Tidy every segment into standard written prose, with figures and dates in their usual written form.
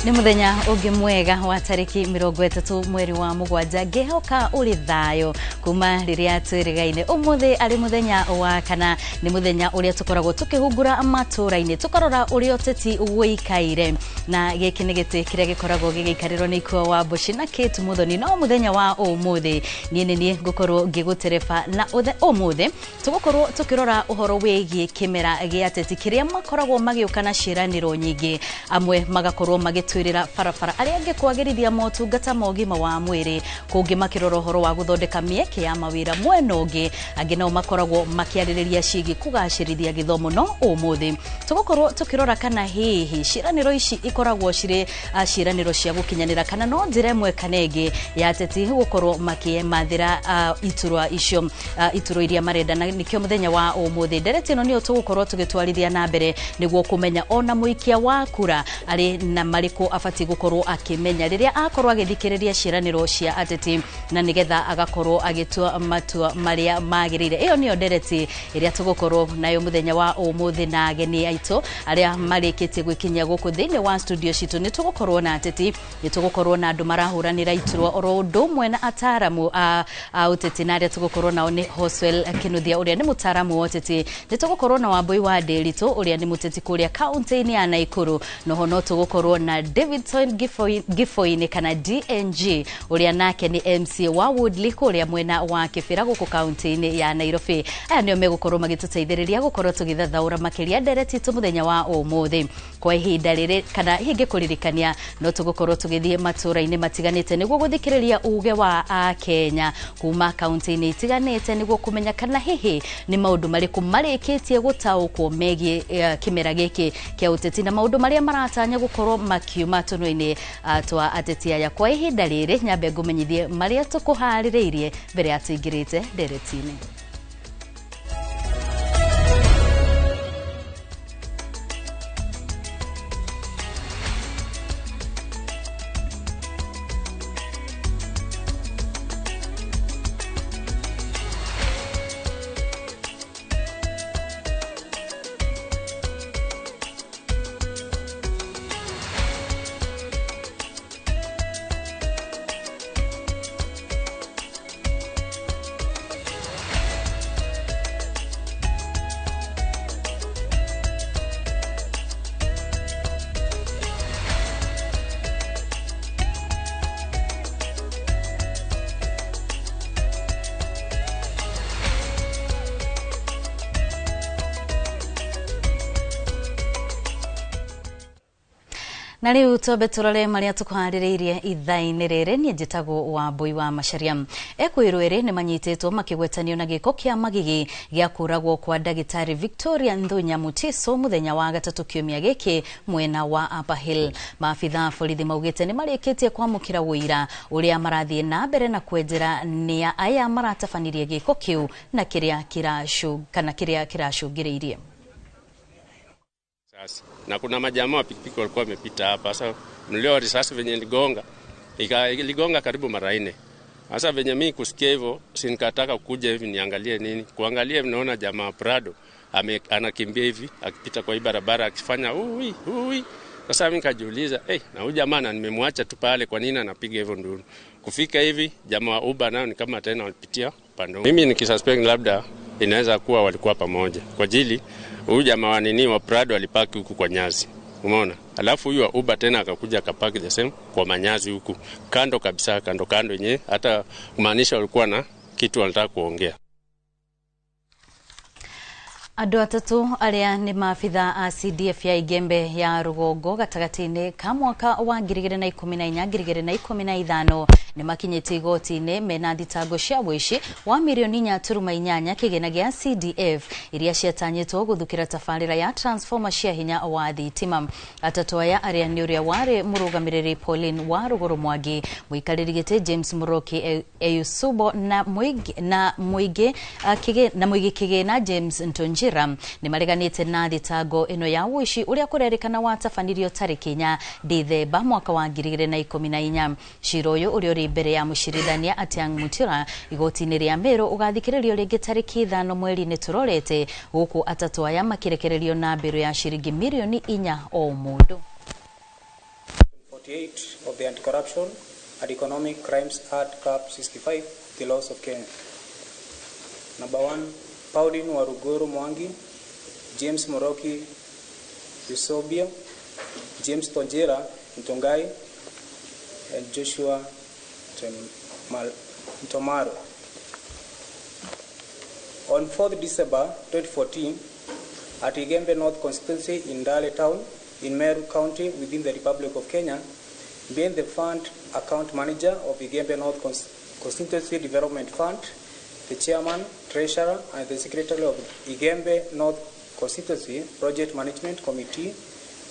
Ni muthenya ungi mwega wa tariki 30 mweri wa mugwanja ngehoka uri thayo kuma riria twirigaine umuthi ari muthenya wa kana ni muthenya uria tukoragwo tukihungura maturaine tukarora uri ateti uikaire na giki ni giti kiria gikoragwo gigikarirwo ni ikuo wa Bushi na Kate Muthoni no muthenya wa umuthi ni ngukorwo ngigutereba na umuthi tugukorwo tukirora uhoro wegie Kĩmera gia ateti kiria makoragwo magiukana ciĩranĩro nyingi amwe magakorwo magitwirira farafara aria angekwagirithia motungata mogima wa mwiri kungi makirora uhoro wa guthondeka mieke ya mawira mwena ungi angi no makoragwo makiaririria cigi kugacirithia githomo no umuthi tugukorwo tukirora kana hihi ciĩranĩro ici ikoragwo cire ciĩranĩro cia gukinyanira kana no njira imwe kanenge ya ateti gukorwo makiemathira iturwa icio ituro iria marenda na nikio muthenya wa umuthi ndereti no nio tugukorwo tugitwarithia na mbere niguo kumenya ona muikia wa kura ari na mariko afati gukorwo akimenya riria akorwo agithikiriria ciĩranĩro cia ateti na nigetha agakorwo agitua matua maria magirire iyo niyo ndereti iria tugukorwo nayo muthenya wa umuthi na ageni aito aria marikitie gwikinya guku thiini wa studio citu ni tugukorwo na ateti ni tugukorwo na andu marahuranira iturwa oro ndumwe na ataramu a uteti na aria tugukorwo nao ni Hoswell Kinuthia uria ni mutaramu wa uteti ni tugukorwo na Wambui wa Nderitu uria ni muteti kuria kaunti-ini ya Naikuru noho no tugukorwo na Davidson Gifoini kana DNG uria nake ni MC wa Woodley kuria mwena wa Kĩmera guku kaunti-ini ya Nairobi aya nio megukorwo magituteithiriria gukorwo tugithathaura makiria ndereti tu muthenya wa umuthi kwa ihinda riri kana hingi kuririkania no tugukorwo tugithie matura-ini matiganite niguo guthikiriria uge wa Kenya kuma kaunti-ini itiganite niguo kumenya kana hihi ni maundu mariku marikitie gutaukwo megie Kĩmera giki kia uteti na maundu maria maratanya gukorwo makiuma tunwe-ini twa ateti aya kwa ihinda riri nyambe ngumenyithie maria tukuhaririirie mbere ya tuingirite ndereti-ini. Na riu tobe turore maria tukuhaririirie ithaini riri ni njitagwo Wambui wa Macharia ekwirwiri ni manyitetwo makigwetanio na giko kia magigi gia kuragwo kwa Dagitari Victoria Nthunya Mutiso muthenya wa gatatu kiumia giki mwena wa Upper Hill maafitha borithi maugite ni marikitie kwamukira wira uria marathie na mbere na kwenjera ni aya maratafanirie giko kiu na kiria kiracungiriirie na kuna majamaa wa pikipiki walikuwa wamepita hapa. Sasa mlio risasi venye iligonga karibu mara 4. Sasa venye mimi kusikia hivyo sinikataka kuja hivi niangalie nini. Kuangalia naona jamaa Prado anakimbia hivi akipita kwa hii barabara akifanya ui. Sasa mimi nikajiuliza na huyu jamaa nimemwacha tu pale kwa nini anapiga hivyo nduru. Kufika hivi jamaa wa Uber nao ni kama tena walipitia pande. Mimi nikisuspect labda inaweza kuwa walikuwa pamoja. Kwa ajili huyu jamaa wa nini wa Prado alipaki huku kwa nyasi. Umeona? Alafu huyu wa Uber tena akakuja akapaki the same kwa manyazi huku. Kando kabisa kando yenyewe hata kumaanisha walikuwa na kitu wanataka kuongea. Andu atatu aria ni maafitha a CDF ya Igembe ya Rugongo gatagati-ini ka mwaka wa 2014-2015 ni makinyite igoti-ini mena thitango cia wici wa milioni 4.8 kigena gia CDF iria ciatanyitwo guthukira tafarira ya transformer cia hinya wa thitima. Atatu aya aria ni uria wari murugamiriri Pauline wa Ruguru Mwangi muikariri giti James Muroki Eyusubo na muigi kigena James Ntonjira ni mareganite na thitango ino ya wici uria kurerikana watafanirio tariki 4 Dithemba mwaka wa 2014. Ciro uyu uri mbere ya mushirithania Atiang Mutira igoti-ini ria Meru ugathikiririo ringi tariki 5 mweri-ini turorete guku atatu aya makirekererio na mbiru ya shiringi milioni 4 o mundu. 48 of the Anti-Corruption and Economic Crimes Act Cap 65, the laws of Kenya. Number 1, Pauline Waruguru Mwangi, James Moroki Yusobia, James Tonjera Ntongai, and Joshua Ntomaro. On 4th December 2014, at Igembe North Constituency in Dale Town, in Meru County, within the Republic of Kenya, being the fund account manager of Igembe North Constituency Development Fund, the chairman, treasurer, and the secretary of Igembe North Constituency Project Management Committee,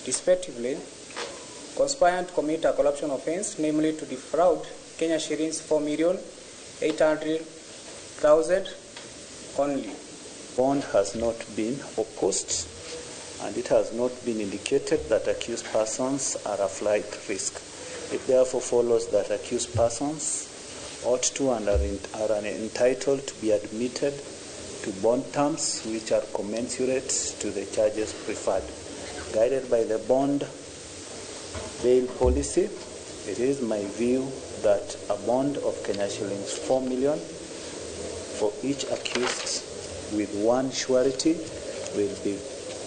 respectively, conspired to commit a corruption offense, namely to defraud Kenya shillings 4,800,000 only. Bond has not been opposed, and it has not been indicated that accused persons are a flight risk. It therefore follows that accused persons ought to and are entitled to be admitted to bond terms which are commensurate to the charges preferred. Guided by the bond bail policy, it is my view that a bond of Kenya shillings 4 million for each accused with one surety will be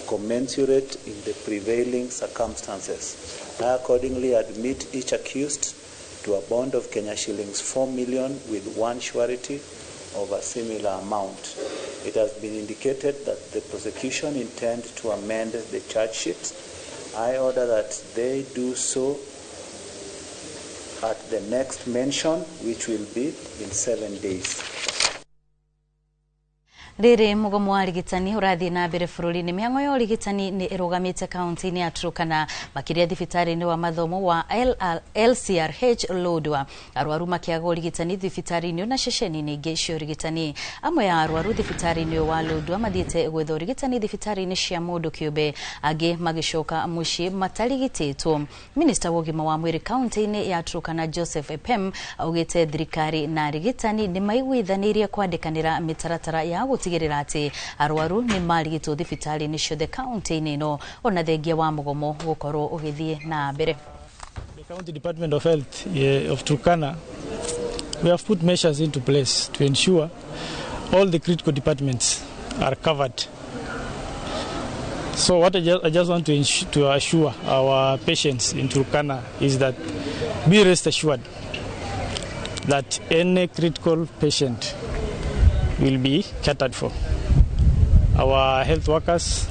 commensurate in the prevailing circumstances. I accordingly admit each accused to a bond of Kenya shillings 4 million with one surety of a similar amount. It has been indicated that the prosecution intend to amend the charge sheet. I order that they do so at the next mention, which will be in 7 days. Riri mugomo wa rigitani urathi na mbere bururi ni mihango ya rigitani ni irugamite kaunti ni Turkana makiria thibitari ni wa mathomo wa LCRH Lodwa arwaru makiaga rigitani thibitari ni na shesheni ni gesho rigitani amwe ya arwaru thibitari ni wa Lodwa mathiete gwetho rigitani thibitari ni cia mundu kiube age magishoka mushi matarigitetwo. Minister wogima wa mwiri kaunti ni ya Turkana Joseph Epem augite thirikari na rigitani ni maigwithanirie kwandikanira mitaratara ya tigirira ati arwaru ni marigitwo thibitari ni ciothe kaunti-ini ino ona thengia wa mugomo gukorwo ugithie na mbere. The County Department of Health of Turkana, we have put measures into place to ensure all the critical departments are covered. So what I just want to assure our patients in Turkana is that be rest assured that any critical patient will be catered for. Our health workers,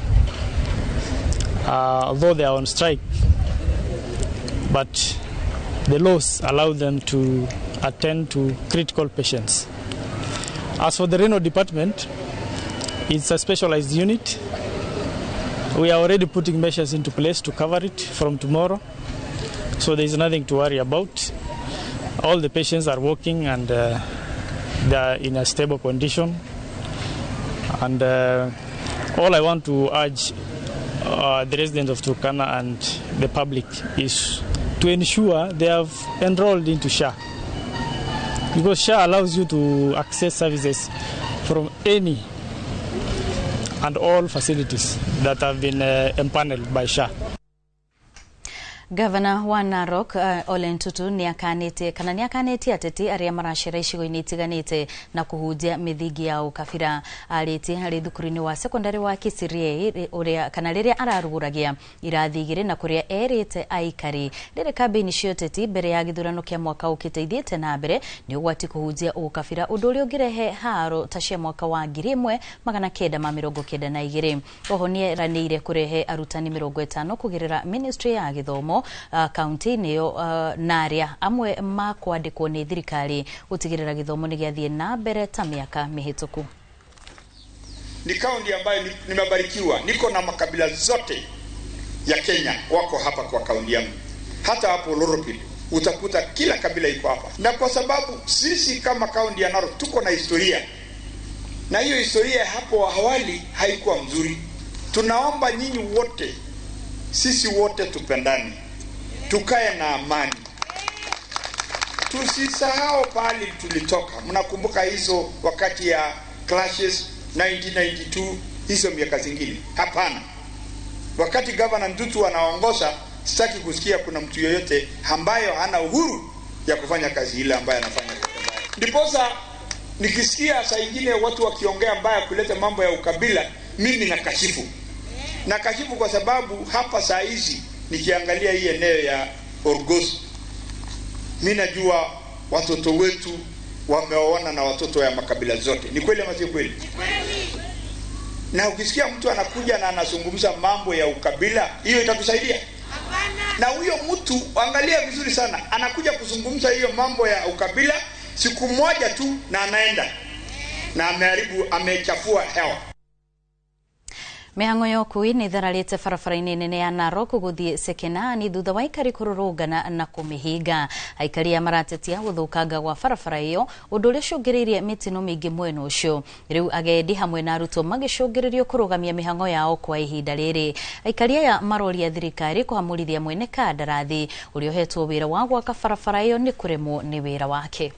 although they are on strike, but the laws allow them to attend to critical patients. As for the renal department, it's a specialized unit. We are already putting measures into place to cover it from tomorrow, so there is nothing to worry about. All the patients are working and they are in a stable condition, and all I want to urge the residents of Turkana and the public is to ensure they have enrolled into SHA, because SHA allows you to access services from any and all facilities that have been empaneled by SHA. Governor wa Narok Ole Ntutu ni akanete ateti aria marashira icigo-ini itiganite na kuhunjia mithingi ya ukabira ariti hari thukuru-ini wa secondary wa Kisirie uria kana riria araruguragia irathi igiri na kuria erite aikari riri kambini cio teti mbere ya githurano kia mwaka ukite ithiete na mbere ni ugwati kuhunjia ukabira undu uria ungirehe haro ta cia mwaka wa 1992 oho ni eranire kurehe arutani 50 kugirira ministry ya githomo kaunti niyo naria amwe makwandikwo ni thirikari utigirira githomo ni giathie na mbere ta miaka mihituku. Ni kaunti ambayo nimebarikiwa, niko na makabila zote ya Kenya wako hapa kwa kaunti yangu. Hata hapo Loropil utakuta kila kabila iko hapa, na kwa sababu sisi kama kaunti ya Narok tuko na historia, na hiyo historia hapo awali haikuwa mzuri. Tunaomba nyinyi wote, sisi wote tupendane, tukae na amani, tusisahau pale tulitoka. Mnakumbuka hizo wakati ya clashes 1992, hizo miaka zingine? Hapana. Wakati Governor Ntutu anaongoza, sitaki kusikia kuna mtu yoyote ambayo hana uhuru ya kufanya kazi ile ambayo anafanya. Ndiposa nikisikia saa nyingine watu wakiongea mbaya kuleta mambo ya ukabila, mimi nakashifu. Nakashifu kwa sababu hapa saa hizi nikiangalia hii eneo ya Orgos, mimi najua watoto wetu wameoana na watoto ya makabila zote. Ni kweli ama si kweli? Na ukisikia mtu anakuja na anazungumza mambo ya ukabila, hiyo itatusaidia? Na huyo mtu, angalia vizuri sana, anakuja kuzungumza hiyo mambo ya ukabila siku moja tu na anaenda na amechafua hewa. Mihango yokui ni thararite barabara-inĩ nene ya Narok guthii Sekenani thutha wa aikari kururungana na kumihinga. Aikari maratetia guthukanga gwa barabara iyo undu uria cungiriirie mitino mingi mwena ucio. Riu agendi hamwe na arutwo magicungiririo kurugamia mihango yao kwa ihinda riri. Aikari aya maroria thirikari kuhamurithia mwene kandarathi uria uhetwo wira wa gwaka barabara iyo ni kuremwo ni wira wake.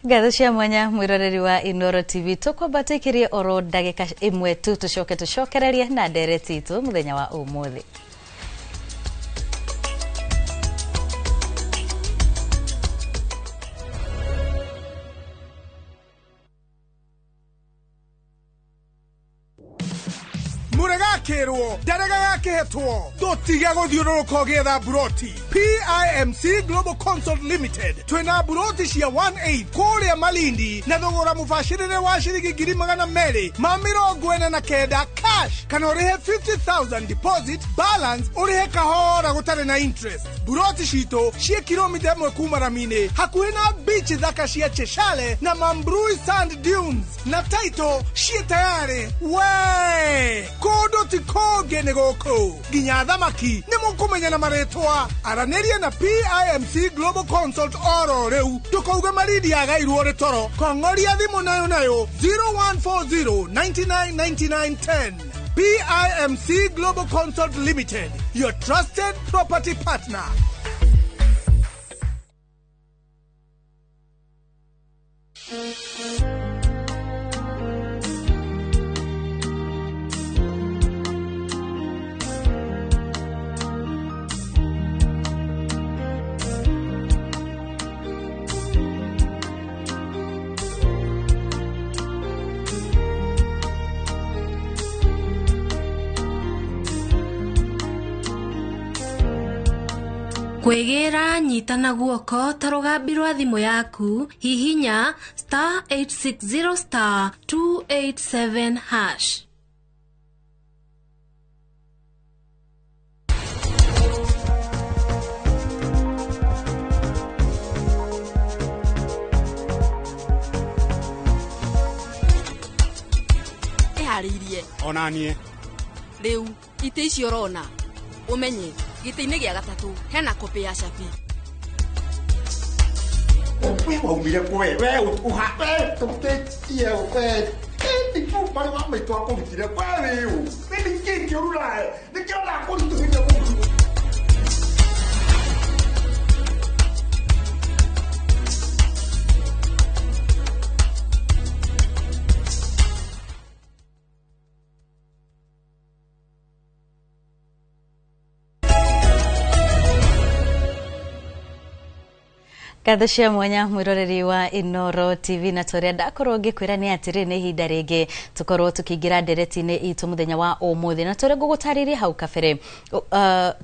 Gatho cia mwanya mwiroreri wa Inoro TV tukwambatikirie oro ndagika imwe tu tucokererie na ndereti itu muthenya wa umuthi. Muregakirwo daragaketwo dotiga guthiururuka getha buroti. PIMC Global Consult Limited twina buroti cia 1/8 kuria Malindi na thogora mubashirire wa shiringi 200,000 49 cash kana urihe 50,000 deposit balance urihe kahora gutare na interest. Buroti cito cia kilomita 1 kuma Ramine hakuhi na beach thaka cia Cheshale na Mambrui Sand Dunes na title cia tayari we kodo ti kogene goko ginya thamaki ni mukumenya na maretwa araneria na PIMC Global Consult oro reu tukauga maridi agairwo ritoro kongoria thimu nayo 0140 999910. PIMC Global Consult Limited, your trusted property partner. Kwegera nyitana guoko tarugambirwa thimu yaku hihinya *860 *287#. Eharirie Onanie riu ite icio rona umenye gite-ini gia gatatu hena kopi ya shafi. Wewe waumire kwe wewe uhape tutetia wewe ndifu pale mama itu akurutire wewe mimi kingi urura nikiona akurutire Gatho cia mwanya mwiroreri wa Inoro TV na toria ndakorwo ngikwira ni atiri ni hinda ringi tukorwo tukiingira ndereti-ini itu muthenya wa umuthi na toria ngugutariria hau kabere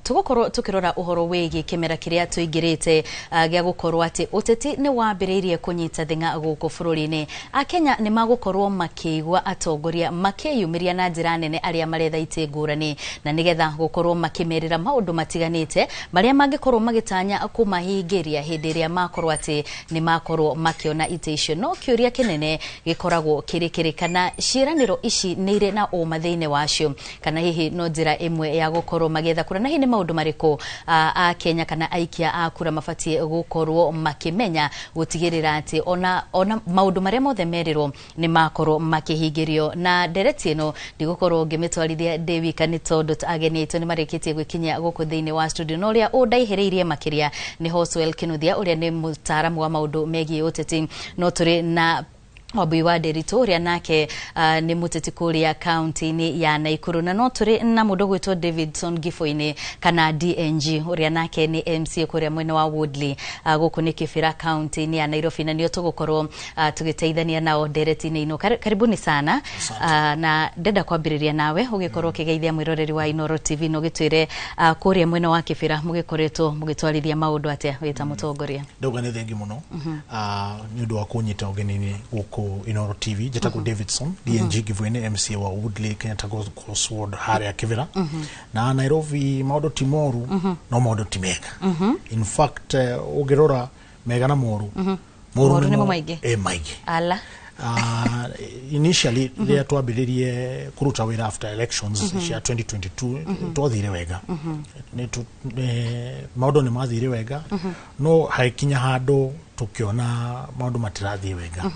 tugukorwo tukirora uhoro wigi Kĩmera kiria tuingirite gia gukorwo ati uteti ni wambiriirie kunyita thinga guku bururi-ini. Akenya ni magukorwo makiigwa atongoria makiyumiria na njira nene aria maretha ite ngurani na nigetha gukorwo makimerera maundu matiganite maria mangikorwo magitanya kumahingiria hindi iria magakorwo ati ni makorwo makiona ite icio no kiuria kinene gikoragwo kiri kana ciĩranĩro ici ni ire na ũma thĩinĩ wacio kana hihi no njĩra ĩmwe ya gukorwo magetha kura na hihi ni maũndũ marĩkũ a Kenya kana aikia a kura mabatie gukorwo makimenya gutigirira ati ona maũndũ marĩa mothe merirwo ni makorwo makihingirio na ndereti ĩno ndigukorwo ngimitwarithia Ndewika ni tondu ageni aitũ ni marĩkĩtie gwikinya gũkũ thĩinĩ wa studio no ũrĩa ũndaihereirie makiria ni Hoswell Kinuthia ũrĩa ni mũtaaramu wa maũndũ megiĩ ũteti no tũrĩ na Wambui wa Nderitu uria nake ni muteti kuria county-ini ya Naikuru na no turi na mundu gwitwo Davidson Gifoini kana DNG uria nake ni MC kuria mwena wa Woodley guku ni Kĩmera county-ini ya Nairobi na nio tugukorwo tugiteithania nao ndereti-ini ino karibuni sana na ndenda kwambiriria nawe ugikorwo kigeithia mwiroreri wa Inoro TV no gitwire kuria mwena wa Kĩmera mugikoretwo mugitwarithia maundu atia wita mutongoria ndoga ni thengi muno ni undu wa kunyita ugenini guku Inoro TV jetako Davidson DNG Gifoini MC wa Woodley Kenyatta Crossword haria Kĩmera na Nairobi maundu ti moru no maundu ti mega in fact ugirora mega na moru moru ni maige maige ala initially they twambiririe kuruta wira after elections cia 2022 twathire wega maundu ni mathire wega no haikinya handu tukiona maundu matirathie wega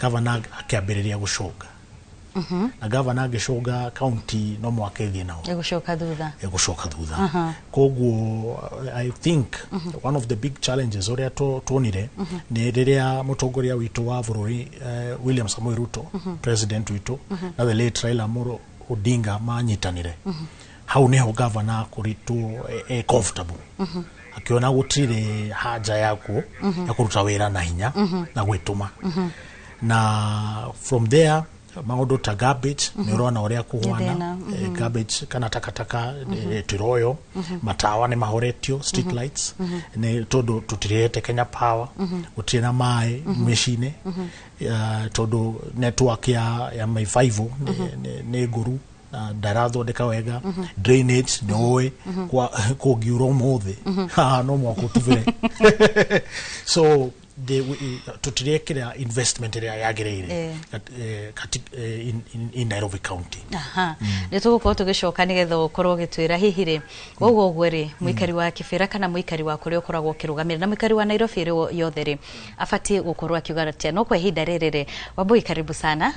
Governor akiambiriria gucoka na governor agicoka county no mwaka ithie nao egushoka thutha koguo I think one of the big challenges oria tuonire ni riria mutongoria witu wa bururi William Samoei Ruto president witu na the late Raila Amolo Odinga manyitanire hau niho governor kuritu comfortable akiona gutire haja yako ya kuruta wira na hinya na gwituma na from there maundu ta garbage ni urona uria kuhwana garbage kana takataka tiroyo matawa ni mahoretio street lights ni tondu tutirete Kenya Power gutire na mai machine tondu network ya maifivo ni nguru ndarathondeka wega drainage noe kwa kugiuro mothe no mwako tuvire so tutirekera investment area yagereire in Nairobi County ni tugukorwo tugicoka nigetha ukorwo gitwira hihire woguo gweri muikari wa Kĩmera kana muikari wa kuria ukoragwo kirugamira na muikari wa Nairobi yothe ri afatie gukorwo akiuga atia no kwa ihinda riri Wambui karibu sana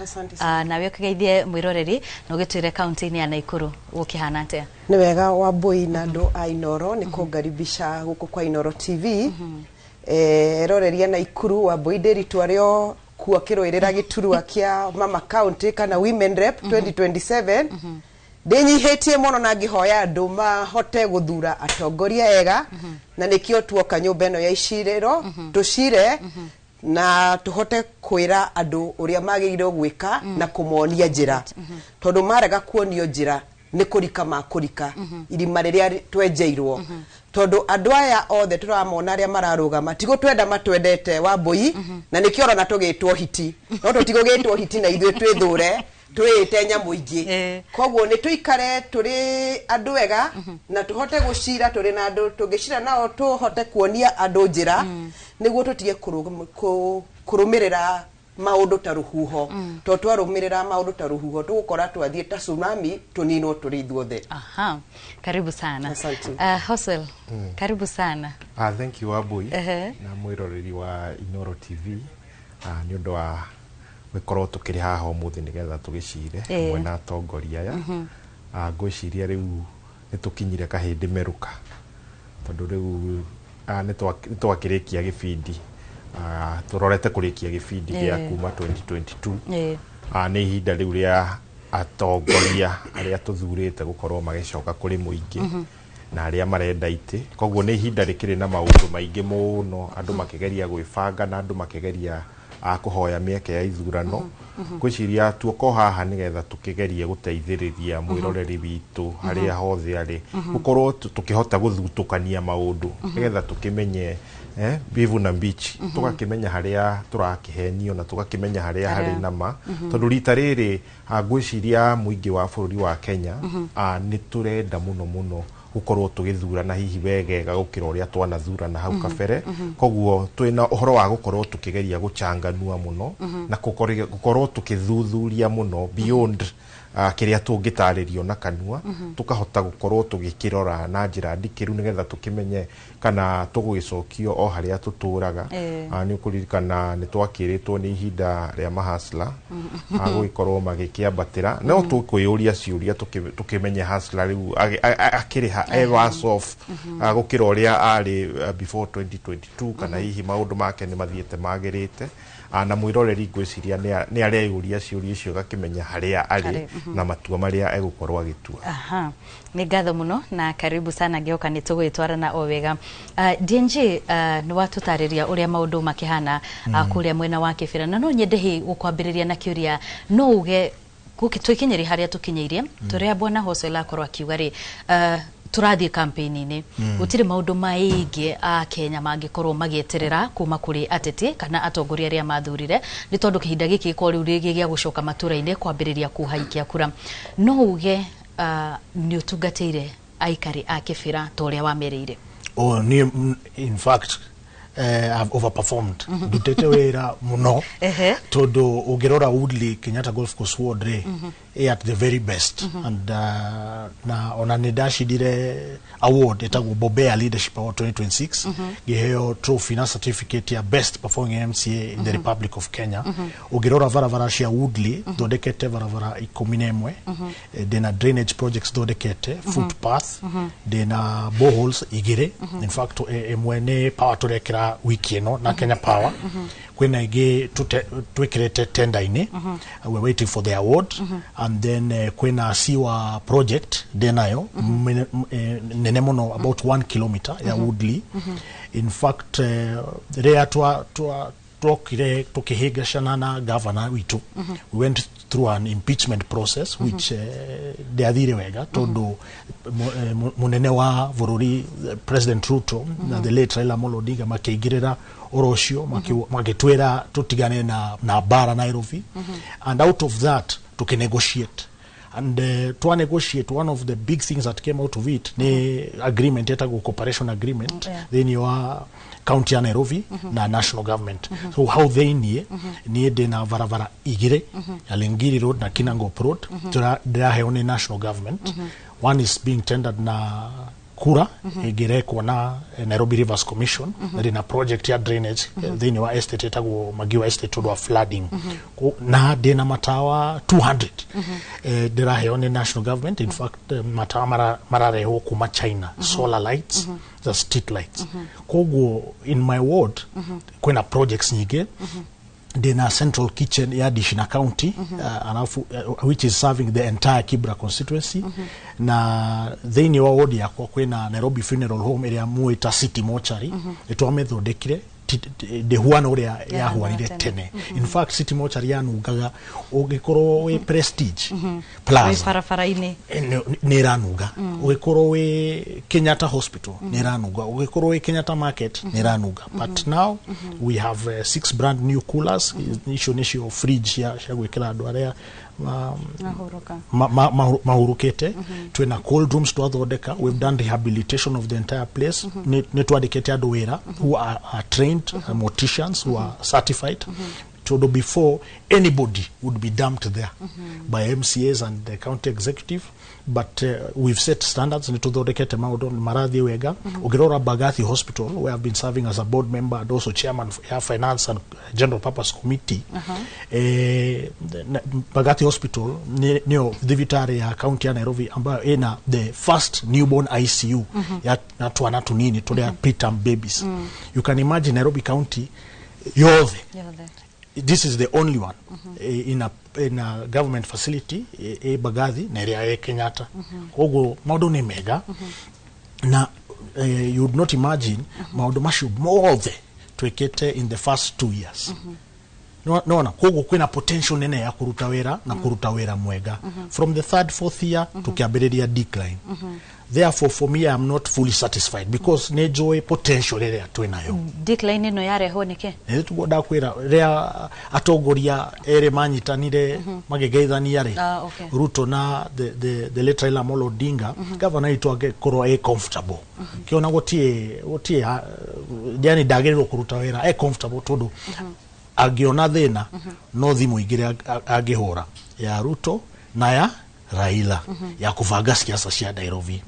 nawe ukigeithie mwiroreri no gitwire county-ini ya Naikuru ukihana atia ni wega Wambui na andu a Inoro ni kugaribisha guku kwa Inoro TV roreria Naikuru Wambui Nderitu ario kuwa kiroirira giturua kia Mama County kana Women Rep 2027 ndinyihitie muno na ngihoya andu mahote guthura atongoria ega na nikio tuoka nyumba ino ya iciriro tucire na tuhote kwira andu uria magiriro gwika na kumonia njira tondu marega kuonio njira ni kurika makurika irima riria twenjeirwo tondu andu aya othe turamona aria mararugama tigo twenda matwendete Wambui na nikio na tugitwo hiti no tutigugitwo hiti na ithuĩ twithure twite nyamu ingi koguo ni tuikare turi andu ega na tuhote gucira turi na andu tungicira nao tuhote kuonia andu njira niguo tutige kurumirira maundu ta ruhuho to twarumirira maundu ta ruhuho tugukora twathie ta tsunami tunino turi ithuothe karibu sana Hoswell karibu sana thank you Wambui na mwiroreri wa Inoro TV ni undu wa wikorwo tukiri haha umuthi nigetha tugicire mwena atongoria aya ngwiciria riu nitukinyire kahindi meruka tondu riu nitwakirikia gibindi turorete kurikia gibindi gia kuma 2022 ni ihinda riu ria atongoria aria tuthurite gukorwo magicoka kuri muingi na aria marenda ite koguo ni ihinda rikiri na maundu maingi muno andu makigeria gwibanga na andu makigeria kuhoya mieke ya ithurano gwiciria tuoko haha nigetha tukigerie guteithiriria mwiroreri witu haria hothe ari gukorwo tukihota guthutukania maundu nigetha tukimenye bivu na mbichi tugakimenya haria turakihenio na tugakimenya haria hari nama tondu rita riri gwiciria muingi wa bururi wa Kenya ni turenda muno gukorwo tugithurana hihi wegega gukira uria twanathurana hau kabere koguo twina uhoro wa gukorwo tukigeria guchanganua muno na gukorwo tukithuthuria muno beyond kiria tungitaririo na kanua tukahota gukorwo tugikirora na njira ndikiru nigetha tukimenye kana tugwicokio o haria tuturaga ni ukuririkana ni twakiritwo ni ihinda ria mahasla gugikorwo magikiambatira no tukwiyuria ciuria tukimenye hasla riu akiriha eras off gukira uria ari before 2022 kana hihi maundu make ni mathiete magirite na mwiroreri ngwiciria ni areyuria ciuria icio gakimenya haria ari na matua maria egukorwo agitua. Ni ngatho muno na karibu sana ngioka ni tugwitwarana o wega. DNG ni watutariria uria maundu makihana kuria mwena wa Kĩmera na no nyende hi gukwambiriria na kiuria no uge gukitwikinyiri haria tukinyeirie turia bwana Hosela korwa kiuga ri turathie campaign-ini gutire maundu maingi a Kenya mangikorwo magieterera kuma kuri ateti kana atongoria aria mathurire ni tondu kihinda giki ko riu rigi gia gucoka matura-ini kwambiriria kuhaikia kura no uge ni utungateire aikari a Kĩmera toria wamereire. In fact I've overperformed dutete wera muno todo ugirora Woodley Kenyatta Golf Course Ward at the very best and na ona nedashidire award etagwo Bobea Leadership Award 2026 giheo trophy na certificate ya best performing MCA in the Republic of Kenya. Ugirora varavara cia Woodley dodekete varavara 11 dena drainage projects dodekete footpath dena boreholes igire in fact emwene power turekera wiki eno na Kenya Power kwena ige twekirete tender ini we're waiting for the award and then kwena siwa project denayo nene mono about 1 kilometer ya Woodley. In fact rea tukihigashana na governor witu we went through an impeachment process which deathire wega tondu munene wa bururi President Ruto na the late Raila Amolo Odinga makiigirira orocio magitwera tutigane na bara Nairobi and out of that tukinegotiate and to negotiate one of the big things that came out of it ni agreement yetago cooperation agreement then you are county ya Nairobi na national government so how they ni dena varavara igire ya Lingiri Road na Kinangop Road to national government one is being tendered na kura igirekwo na Nairobi Rivers Commission na project ya drainage then wa estate etago Magiwa estate to flooding na dena matawa 200 deraheone national government in fact matawa marareho kuma China solar lights the street lights kogo in my ward kuna projects nyige dena central kitchen ya Dishina County which is serving the entire Kĩmera constituency na then wa ward ya kwena Nairobi Funeral Home area muita city mortuary etwamethondekire de huana uria ya huanire tene in fact city mortuary yanugaga ugikorwo we prestige plaza farafaraine ni ranuga ugikorwo we Kenyatta Hospital ni ranuga ugikorwo we Kenyatta Market ni ranuga but now we have 6 brand new coolers nisho fridge ya gwekera andu aria mahurukete twena cold rooms twathondeka we've done rehabilitation of the entire place ne twadikete andu wera who are trained morticians who are certified to do before anybody would be dumped there by MCAs and the county executive but we've set standards ni tuthodekete maundu marathi wega ugirora Bagathi Hospital where I've been serving as a board member and also chairman of finance and general purpose committee Bagathi Hospital nio divitari ya county ya Nairobi ambayo ina the first newborn ICU ya twana tunini to their preterm babies you can imagine Nairobi County yothe this is the only one in a government facility Bagathi na area Kenyatta kogo maundu ni mega na you would not imagine maundu mashu more twekete in the first 2 years no kogo kwina potential nene ya kuruta wera na kuruta wera mwega from the 3rd 4th year tukiambiriria decline therefore for me I'm not fully satisfied because nejoy potential area twenayo decline no yareho nike tugoda kwira ria atongoria ere manyitanire magegeithania ri Ruto na the late Raila Amolo Odinga governor itu agekoro comfortable kiona gotie yani dagerero kuruta wira comfortable todo agiona thina no thimu igire agihora ya Ruto na ya Raila ya kuvanga siasa cia Nairobi.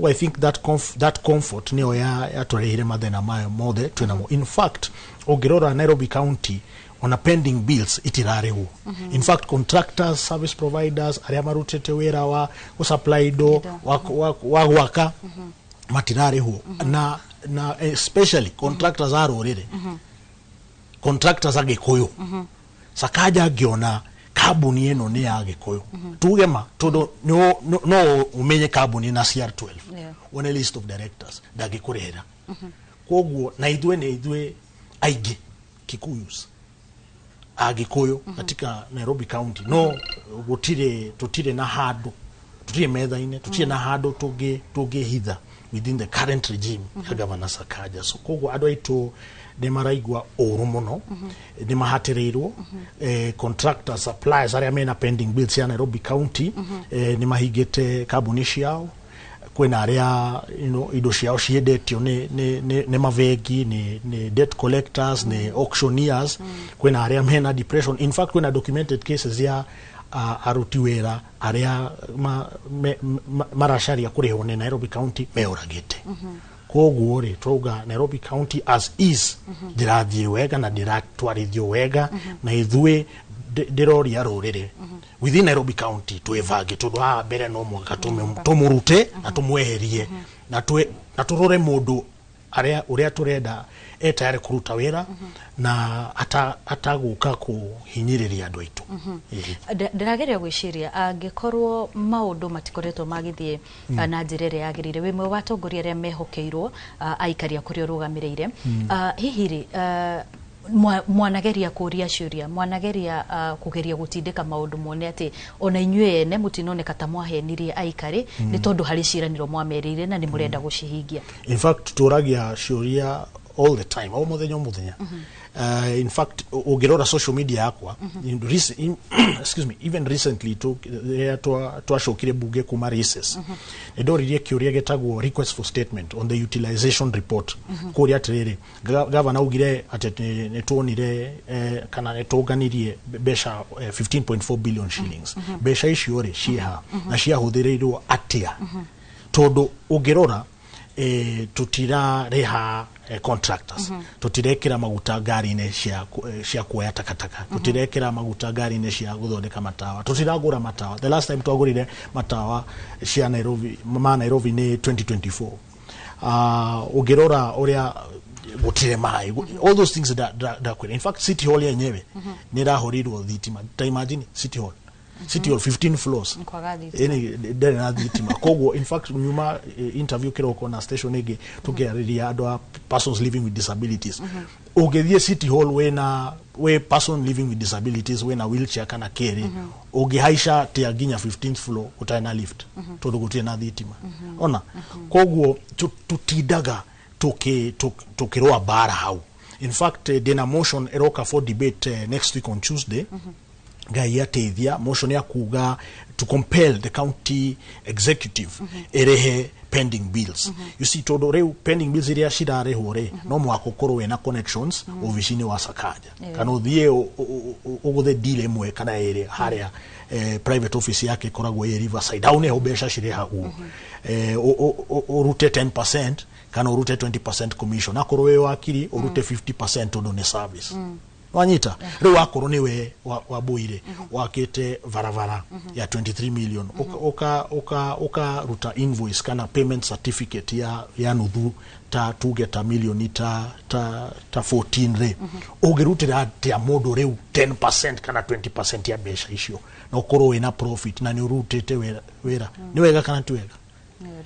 I think that comfort niyo ya turehire mathina mayo mothe twinamo. In fact ogirora Nairobi County on a pending bills itirareho. In fact contractors, service providers aria marutete wira wa supply indo wa gwaka matirareho na especially contractors arorire contractors agikoyo sakaja giona kabuni eno ni ya gikoyo tugema todo no umenye kabuni na CR12 on a list of directors dagikurera koguo na idwe aige kikuyus agikoyo katika Nairobi County no tutire na hado tutire methaine tutire na hado tuge hitha within the current regime ya governor Sakaja. So koguo adwaito de maraigwa orumono de mahatereirwo contractor suppliers aria mena pending bills ya Nairobi County ni mahigete kabuni ciao kwena aria indo ciao ciendetio ne mavegi ni debt collectors ni auctioneers kwena aria mena depression. In fact kwena documented cases ya arutiwera aria marasharia kuriho ne Nairobi County meoragite koguo ri toga Nairobi County as is dirathie wega na diratwarithio wega na ithue diroria rurire within Nairobi County twevage tundu ha mbere no mwaka tumurute na tumweherie na turore mundu uria turenda tayari kuruta wira na ataguka kuhinyiriria andu aitu. Ndirageria gwiciria angikorwo maundu matikoretwo magithie na njirere yagirire wimwe watongoria aria mehokeirwo aikaria kuri rugamirire hihiri mwanageria kuria ciuria mwanageria kugeria gutindika maundu mone ati ona inyue ene mutinoneka ta mwahenirie aikari ni tondu hari ciĩranĩro mwamerire na ni murenda gucihingia. In fact turagia ciuria all the time all muthenya in fact ogirora social media yakwa excuse me even recently twashokire bunge kuma recess ndoririe kiuria getagwo request for statement on the utilization report kuria atiriri governor ugire ati netuonire kana netuganirie besha 15.4 billion shillings besha icio ri ciha na ciahuthirirwo atia tondu ogirora tutira reha contractors tutirekera maguta ngari-inĩ cia kuoya takataka tutirekera maguta ngari-inĩ cia guthondeka matawa tutiragura matawa. The last time twagurire matawa cia Nairobi ni 2024 ugirora uria gutire mai all those things that in fact city hall yenyewe ni rahorirwo thitima. Imagine city hall 15 floors ene na thitima koguo. In fact nyuma interview kiroko na station ege tugeariria andu persons living with disabilities ugethie city hall we person living with disabilities we na wheelchair kana kere ugihaisha tia ginya 15th floor utana lift tondu gutie na thitima ona koguo tutidaga tukirwa bara hau. In fact dena motion eroka for debate next week on Tuesday gai atethia motion ya kuga to compel the county executive erehe pending bills. You see todo reu pending bills iria cirareho re no mwako korwe na connections ofisini wa Sakaja kana uthie uguthe deal imwe kana ere haria private office yake koragwo ye Riverside aune obesha cireha hu urute 10% kana urute 20% commission akorwe wakiri urute 50% todo ne service wanyita reu akoro niwe wabuire wakete varavara ya 23 million oka ruta invoice kana payment certificate ya nuthu ta tugeta million ta 14 re ogirutira ati modo reu 10% kana 20% ya besha icio na okoro ina profit na ni urutete wera ni wega kana tiwega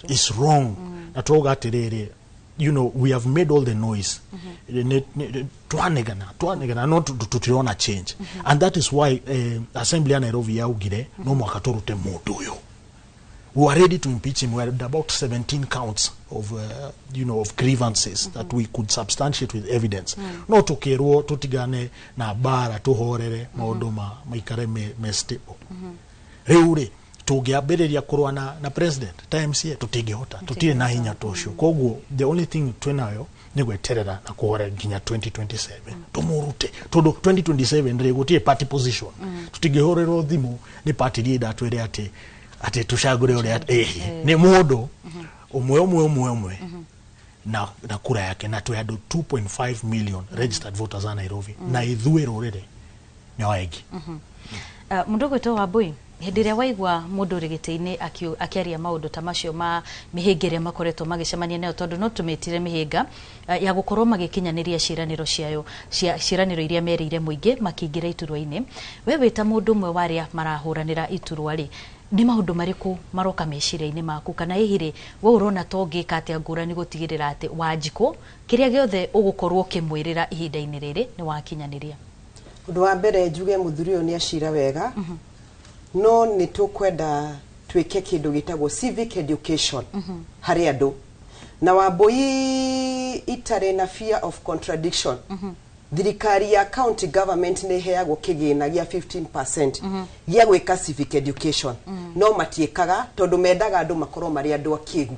it's wrong na toga atirere you know we have made all the noise twanegana not to change and that is why assembly ya Nairobi yaugire no mwaka turute mundu uyu we were ready to impeach him. We had about 17 counts of, of grievances that we could substantiate with evidence. No tukirwo tutigane na bara tuhorere maundu maikare me stable. Riu tungiambiriria kurwa na president times here tutingihota tutire na hinya tocio. Koguo the only thing twenayo ni gweterera na kuhora nginya 2027 tumurute todo 2027 rigutie party position tutingihorerwo thimu ni party leader atwire ati tushagure uri ni mundu umwe na kura yake na tu had 2.5 million registered voters in Nairobi na ithuĩ rũrĩrĩ ni waigi mundu gwitwo Wambui hendiria waigwa mundu rigite-ini akiaria maundu ta macio ma mihingire makoretwo magicemania nayo tondu no tumetire mihinga ya gukorwo magikinyaniria ciĩranĩro ciayo ciĩranĩro iria merire muingi makiingira iturwa-ini we wita mundu mwe waria marahuranira iturwa ri ni maundu mariku maroka meciria-ini maku kana ihire we urona tongika atia ngurani gutigirira ati Wanjikũ kiria giothe ugukorwo kimwirira ihinda-ini riri ni wakinyaniria? Undu wa mbere njuge muthuri uyu ni acira wega no ni tukwenda twike kindu gitagwo civic education hari andu na Wambui itare na fear of contradiction. Thirikari ya county government ni heagwo kigina gia 15% gia gwika civic education no matiekaga tondu mendaga andu makorwo mari andu akigu.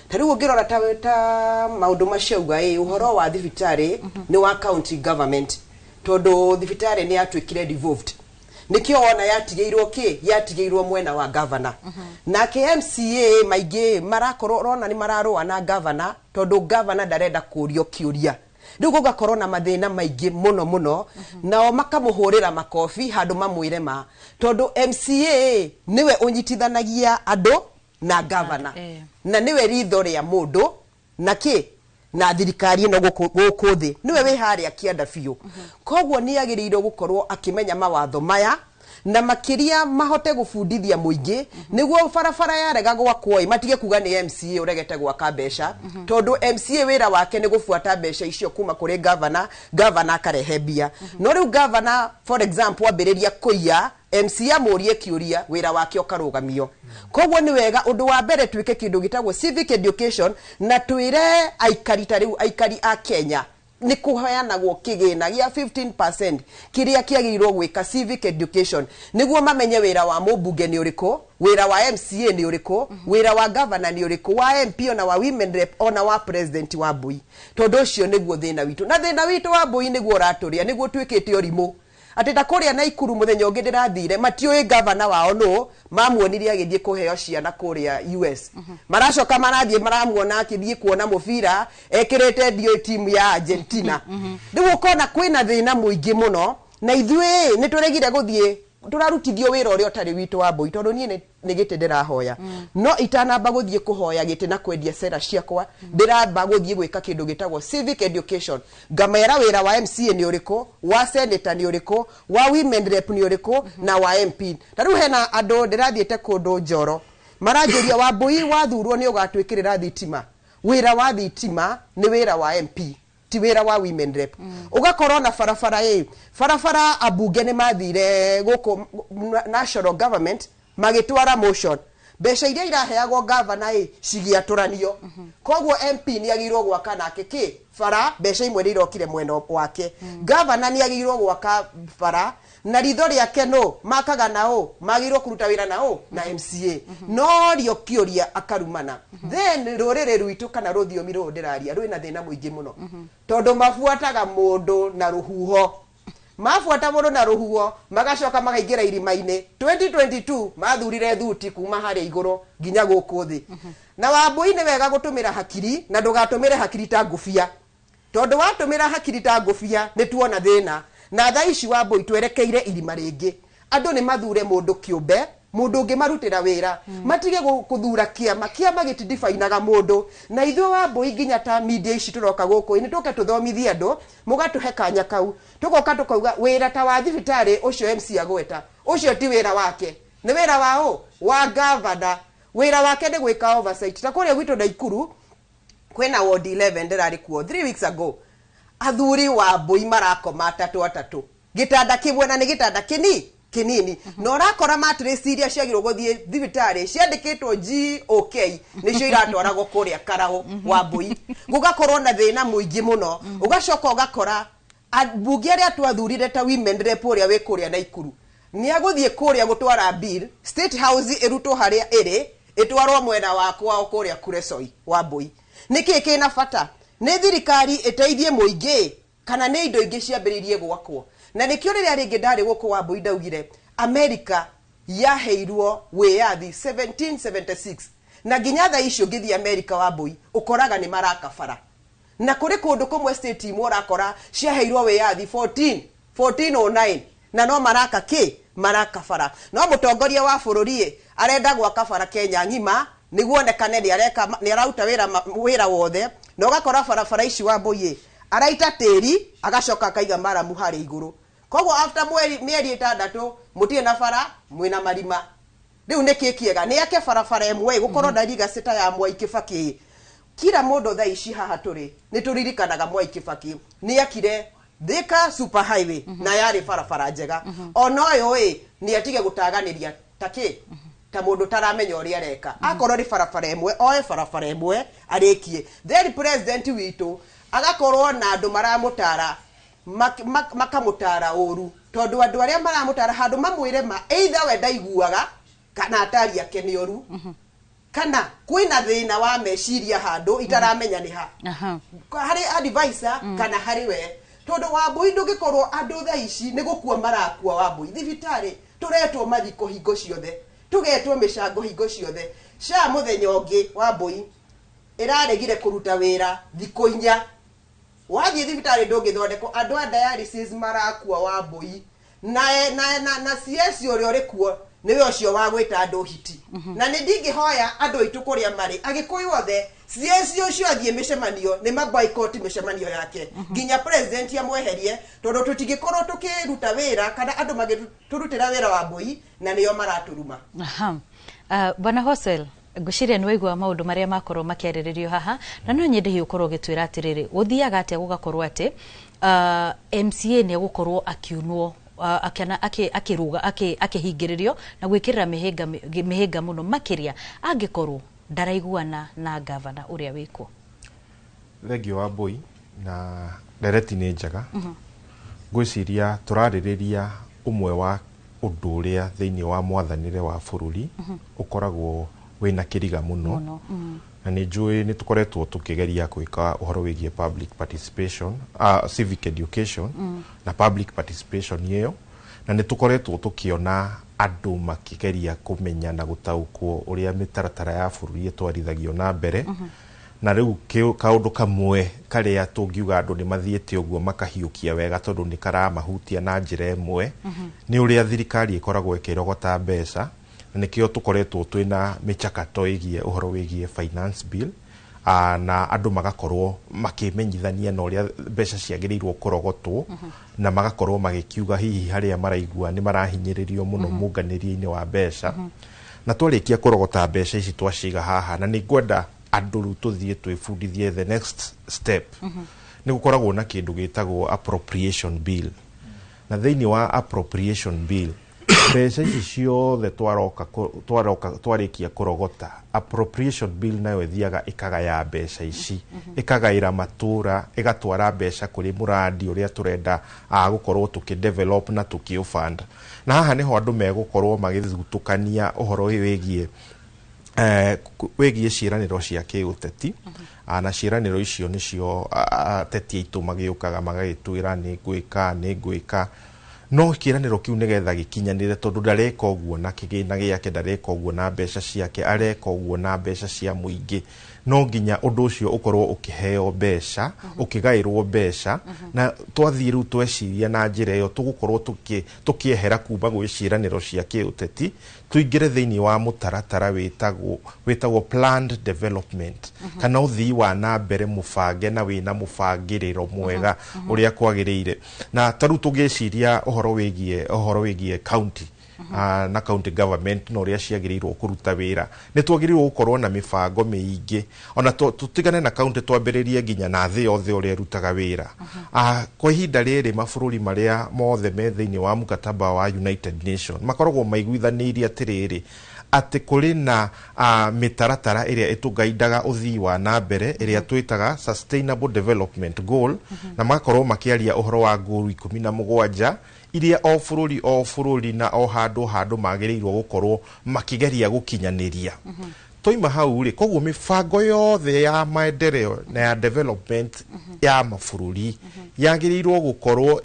Tariu ngirora ta maundu maciauga uhoro wa thibitari ni wa county government tondu thibitari ni atwikire devolved. Nikio ona yatigeirwo mwena wa governor. Na KMCA maige marakorona ni mararua na governor tondu governor darenda kurio kiuria. Riu gugakorwo na mathina maige muno nao makamuhurira makofi handu mamwire ma tondu MCA niwe unyitithanagia andu na governor na niwe ritho ria mundu na thirikari no guku thi niwe wi haria kianda biu. Koguo ni agiriirwo gukorwo akimenya mawatho maya na makiria mahote gufundithia muingi niguo barabara yarega gwakwo matige kuga ni MCA uregete gwaka mbeca tondu MCA wira wake ni gufuata mbeca icio kuma kuri governor akarehe bia no riu governor for example ambiriria kuiya MCA murie kiuria wira wake ukarugamio. Koguo ni wega undu wa mbere twike kindu gitagwo civic education na twire aikari a Kenya ni kuheanagwo kigina gia 15% kiria kiagirirwo gwika civic education niguo mamenye wira wa mubunge ni uriku, wira wa MCA ni uriku, wira wa governor ni uriku, wa MP ona wa women rep ona wa president wa Wambui. Tondu ucio niguo thina witu na thina witu wa Wambui niguo raturia niguo twikite orimu ati ta kuria na Ikuru muthenya ungi ndirathire matioi governor wao no mamuonirie agithie kuheo ciana kuria US maracoka marathie maramuona akithie kuona mubira ekirete dio timu ya Argentina riu ukona kwina thina muingi muno na ithuĩ ni turegire guthie turarutithio wira uria utari witu wa Wambui tondu nie ni gite ndirahoya no itanamba guthie kuhoya gite na kwendia sera ciakwa ndiramba guthie gwika kindu gitagwo civic education ngamera wira wa MCA ni uriku, wa senator ni uriku, wa women rep ni uriku na wa MP. Tariu hena andu ndirathiete kundu Njoro maranjuria Wambui wathurwo ni ugatwikirira thitima. Wira wa thitima ni wira wa MP ti wira wa women rep. Ugakorwo na farafara abunge ni mathire guku national government magitwara motion mbeca iria iraheagwo governor cigiaturanio. Koguo MP ni agirwo gwaka nake fara mbeca imwe irokire mwena wake. Governor ni agirwo gwaka fara na ritho riake no makaga nao magirwo kuruta wira nao na MCA no rio kiuria akarumana. Then rurire rwitu kana ruthiomi ru ndiraria rwina thina muingi muno tondu mafuataga mundu na ruhuho mafuata mundu na ruhuho magacoka magaingira irima-ini 2022 mathurire thuti kuma hari iguru nginya guku thi na Wambui ni wega gutumira hakiri na ndugatumire hakiri ta ngufia tondu watumira hakiri ta ngufia ni tuona thina na tha ici Wambui twerekeire irima ringi andu ni mathure mundu kiumbe mundu ungi marutira wira matige kuthura kiama gitidifainaga mundu na ithuĩ Wambui nginya ta media ici turoka guku ni tuke tuthomithie andu mugatuhe kanya kau tugoka tukauga wira ta wa thibitari ucio MC agweta ucio ti wira wake ni wira wao wa governor wira wake ni gwika oversight ta kuria gwitu na Ikuru kwena ward 11 ndirari kuo 3 weeks ago athuri Wambui marakoma atatu gitanda kimwe na ni gitanda kini kinini no rakora matrix iria ciagirwo guthie thibitari ciandikitwo GOK nicio iratwaragwo kuria Karago wa Mbui gugakorwo na thina muingi muno ugacoka ugakora bunge aria twathurire ta women rep uria wi kuria Naikuru ni aguthie kuria gutwara bill State House irutwo haria iri itwarwo mwena wakwa kuria Kuresoi wa Mbui niki kina bata ni thirikari iteithie muingi kana ni indo ingi ciambiririe gwakwo na nikio riria ringi ndari guku wa Mbui ndaugire America yaheirwo wiyathi 1776 na nginya tha icio ngithi America wa Mbui ukoraga ni marakabara na kuri kundu kumwe state team urakora ciaheirwo wiyathi 1409 na no maraka marakabara no mutongoria wa bururi arenda gwakabara Kenya ngima niguonekane ni arauta wira wothe no gakora barabara ici wa Mbui araita tiri agacoka akaiga maramu hari iguru koguo after mieri 6 mutie na bara mwina marima riu niki kiega ni yake barabara emwe gukorwo na riga sita ya Mwai Kibaki kila mundu tha ici haha turi ni turirikanaga Mwai Kibaki ni yakire Thika super highway na yari barabara njega ono yo ni atige gutaganiria ta mundu taramenya uri areka akorwo ri barabara emwe oe barabara emwe arikie then president witu agakorwo na andu maramutara makamutara uru tondu andu aria maramutara handu mamwire ma either we ndaiguaga kana atari yake ni oru kana kwina thina wa meciria handu itaramenya ni ha hari advisor kana hari we tondu wa Mbui ndugikorwo andu tha ici ni gukua marakua wa Mbui thibitari turetwo mathiko hingo ciothe tugetwo micango hingo ciothe sha muthenya ungi wa Mbui iraregire kuruta wira thiko 4 wathie thibitari ndungithondekwo andu a dialysis marakua wa Mbui na CS uri urikuo niwe ucio wa gwita andu hiti na ni ndingihoya andu aitu kuria mari agikuyu othe CS ucio athie micemanio ni maboycott micemanio yake nginya president amweherie tondu tutingikorwo tukiruta wira kana andu magiturutira wira wa Mbui na niyo maraturuma bwana Hosel ngushiria ni waigua maundu maria makorwo makiariririo haha na no nyende hiyo korwo gitwira atiriri uthiaga atia gugakorwo ati MCA ni gukorwo akiunwo akana akiruga akihingiririo na gwikirira mihinga muno makiria angikorwo ndaraiguana na governor uria wiko Thegio wa Mbui na ndereti ni njaga gwiciria turaririria umwe wa undu uria thiini wa mwathanire wa bururi ukoragwo wina kiriga muno na ni njui ni tukoretwo tukigeria gwika uhoro wigie public participation civic education na public participation yeyo na ni tukoretwo tukiona andu makigeria kumenya na gutaukwo uria mitaratara ya bururi itwarithagio na mbere na riu kaundu kamwe karia tungiuga andu ni mathiete uguo makahiukia wega tondu ni karamahutia na njira emwe ni uria thirikari ikoragwo ikirogota mbeca nikio tukoretwo twina michakato igie uhoro wigie finance bill na andu magakorwo makimenyithania na uria mbeca ciagirirwo kurogotwo na magakorwo magikiuga hihi haria maraigua ni marahinyiririo muno munganiri-ini wa mbeca na twarikia kurogota mbeca ici twaciga haha na ni ngwenda andu tuthie twifundithie the next step ni gukoragwo na kindu gitagwo appropriation bill na thiini wa appropriation bill mbeca ici ciothe twarikia kurogota appropriation bill nayo ithiaga ikagaya mbeca ici ikagaira matura igatwara mbeca kuri muradi uria turenda gukorwo tukidevelop na tukifund na haha niho andu megukorwo magithutukania uhoro wigie ciĩranĩro cia kĩũteti na ciĩranĩro icio nicio ateti aitu magiukaga magagitwira ni ngwika no kĩĩranĩro kiu nigetha gikinyanire tondu ndareka uguo na kigina giake ndareka uguo na mbeca ciake areka uguo na mbeca cia muingi no nginya undu ucio ukorwo ukiheo mbeca ukigairwo mbeca na twathie riu tweciria na njira iyo tugukorwo tukiehera kuma gwi ciĩranĩro cia kĩũteti tuingire thiini wa mutaratara witagwo planned development kana uthii wa na mbere mubange na wina mubangiriro mwega uria kwagiriire na taru tugiciria uhoro wigie county na county government no ria ciagĩrĩirwo kũruta wĩra nĩ twagĩrĩirwo gũkorwo na mĩbango mĩingĩ ona tutigane na county twambĩrĩrie nginya na thĩ yothe ũrĩa rutaga wĩra kwa ihinda rĩrĩ mabũrũri marĩa mothe me thĩinĩ wa mkataba wa United Nations makoragwo maiguithanĩirie atĩrĩrĩ atĩ kũrĩ na mĩtaratara ĩrĩa ĩtũgaidaga ũthii wa na mbere ĩrĩa twĩtaga sustainable development goal na magakorwo makĩaria ũhoro wa goal 17 iria o bũrũri na o handũ magĩrĩirwo gũkorwo makĩgeria gũkinyanĩria toima hau rĩ koguo mĩbango yothe ya maendeleo na ya development ya mabũrũri yagĩrĩirwo gũkorwo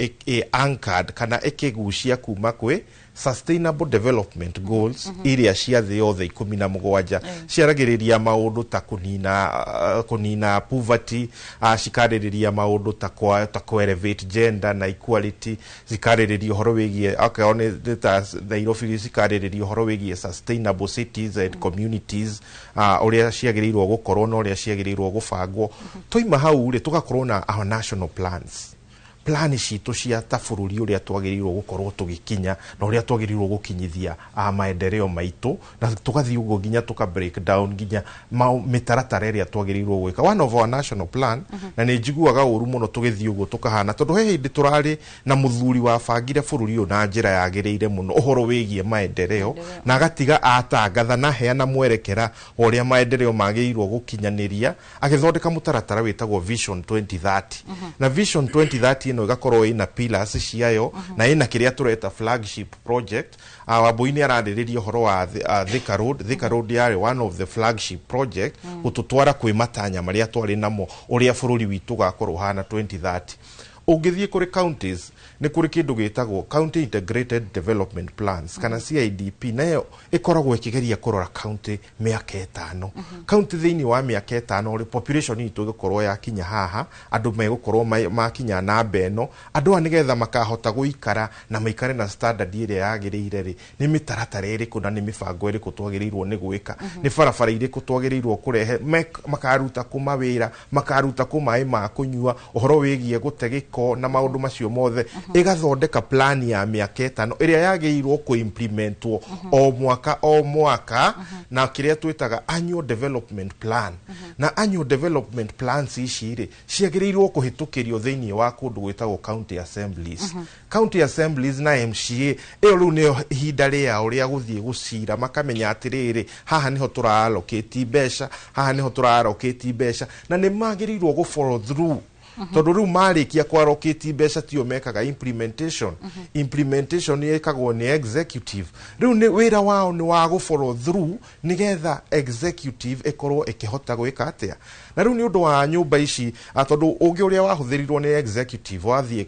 anchored kana ĩkĩgucia kuma kwĩ sustainable development goals iria cia thĩ yothe 17 ciaragĩrĩria maũndũ ta kũnina poverty cikarĩrĩria maũndũ ta elevate gender na equality cikarĩrĩria ũhoro wĩgiĩ akaone ta Nairobi cikarĩrĩria ũhoro wĩgiĩ sustainable cities and communities ũrĩa ciagĩrĩirwo gũkorwo na ũrĩa ciagĩrĩirwo gũbangwo toima hau rĩ tugakorwo na our national plans plani citũ cia ta bũrũri ũrĩa twagĩrĩirwo gũkorwo tũgĩkinya na ũrĩa twagĩrĩirwo gũkinyithia maendeleo maitũ na tũgathiĩ ũguo nginya tuka break down nginya mĩtaratara ĩrĩa twagĩrĩirwo gwĩka one of our national plan na nĩ njiguaga ũru mũno tũgĩthiĩ ũguo tukahana tondũ he hĩndĩ tũrarĩ na mũthuri wa bangire bũrũri ũyũ na njĩra yagĩrĩire mũno ũhoro wĩgiĩ maendeleo na agatiga atangatha na heana mwerekera ũrĩa maendeleo magĩrĩirwo gũkinyanĩria agĩthondeka mũtaratara wĩtagwo Vision 2030 na Vision 2030 no igakorwo ina pillars ciayo na ina kiria tureta flagship project Wambui ni ararĩrĩria ũhoro wa Thika Road yari one of the flagship project gũtũtwara kwĩ matanya marĩa twarĩ namo ũrĩa bũrũri witũ gakorwo hana 2030 ũngĩthiĩ kũrĩ counties nĩ kũrĩ kĩndũ gĩtagwo county integrated development plans kana CIDP nayo ĩkoragwo ĩkĩgeria kũrora county mĩaka 5 county thĩinĩ wa mĩaka 5 population itũ ĩgũkorwo yakinya haha andũ megũkorwo makinya namba ĩno andũ nĩgetha makahota gũikara na maikare na standard ĩrĩa yagĩrĩire rĩ nĩ mĩtaratara ĩrĩkũ na nĩ mĩbango ĩrĩkũ twagĩrĩirwo nĩ gwĩka nĩ barabara irĩkũ twagĩrĩirwo kũrehe makaruta kuma wĩra makaruta kuma ma kũnyua ũhoro wĩgiĩ gũtegĩko na maũndũ macio mothe igathondeka plan ya mĩaka 5 ĩrĩa yagĩrĩirwo kũ-implementwo o mwaka na kĩrĩa twĩtaga annual development plan na annual development plans ici rĩ ciagĩrĩirwo kũhĩtũkĩrio thĩinĩ wa kũndũ gwĩtagwo county assemblies county assemblies na MCA ĩyo rĩu nĩyo ihinda rĩao rĩa gũthiĩ gũcira makamenya atĩrĩrĩ haha nĩho tũra-allocate mbeca haha nĩho tũra-allocate mbeca na nĩ magĩrĩirwo gũ-follow through tondũ rĩu marĩkia kwarokĩti mbeca tio mekaga implementation yekagwo nĩ executive rĩu nĩ wĩra wao nĩ wa gũ-follow through nĩgetha executive ĩkorwo ĩkĩhota gwĩka atĩa na rĩu nĩ ũndũ wa nyũmba ici tondũ ũngĩ ũrĩa wahũthĩrirwo nĩ executive wathiĩ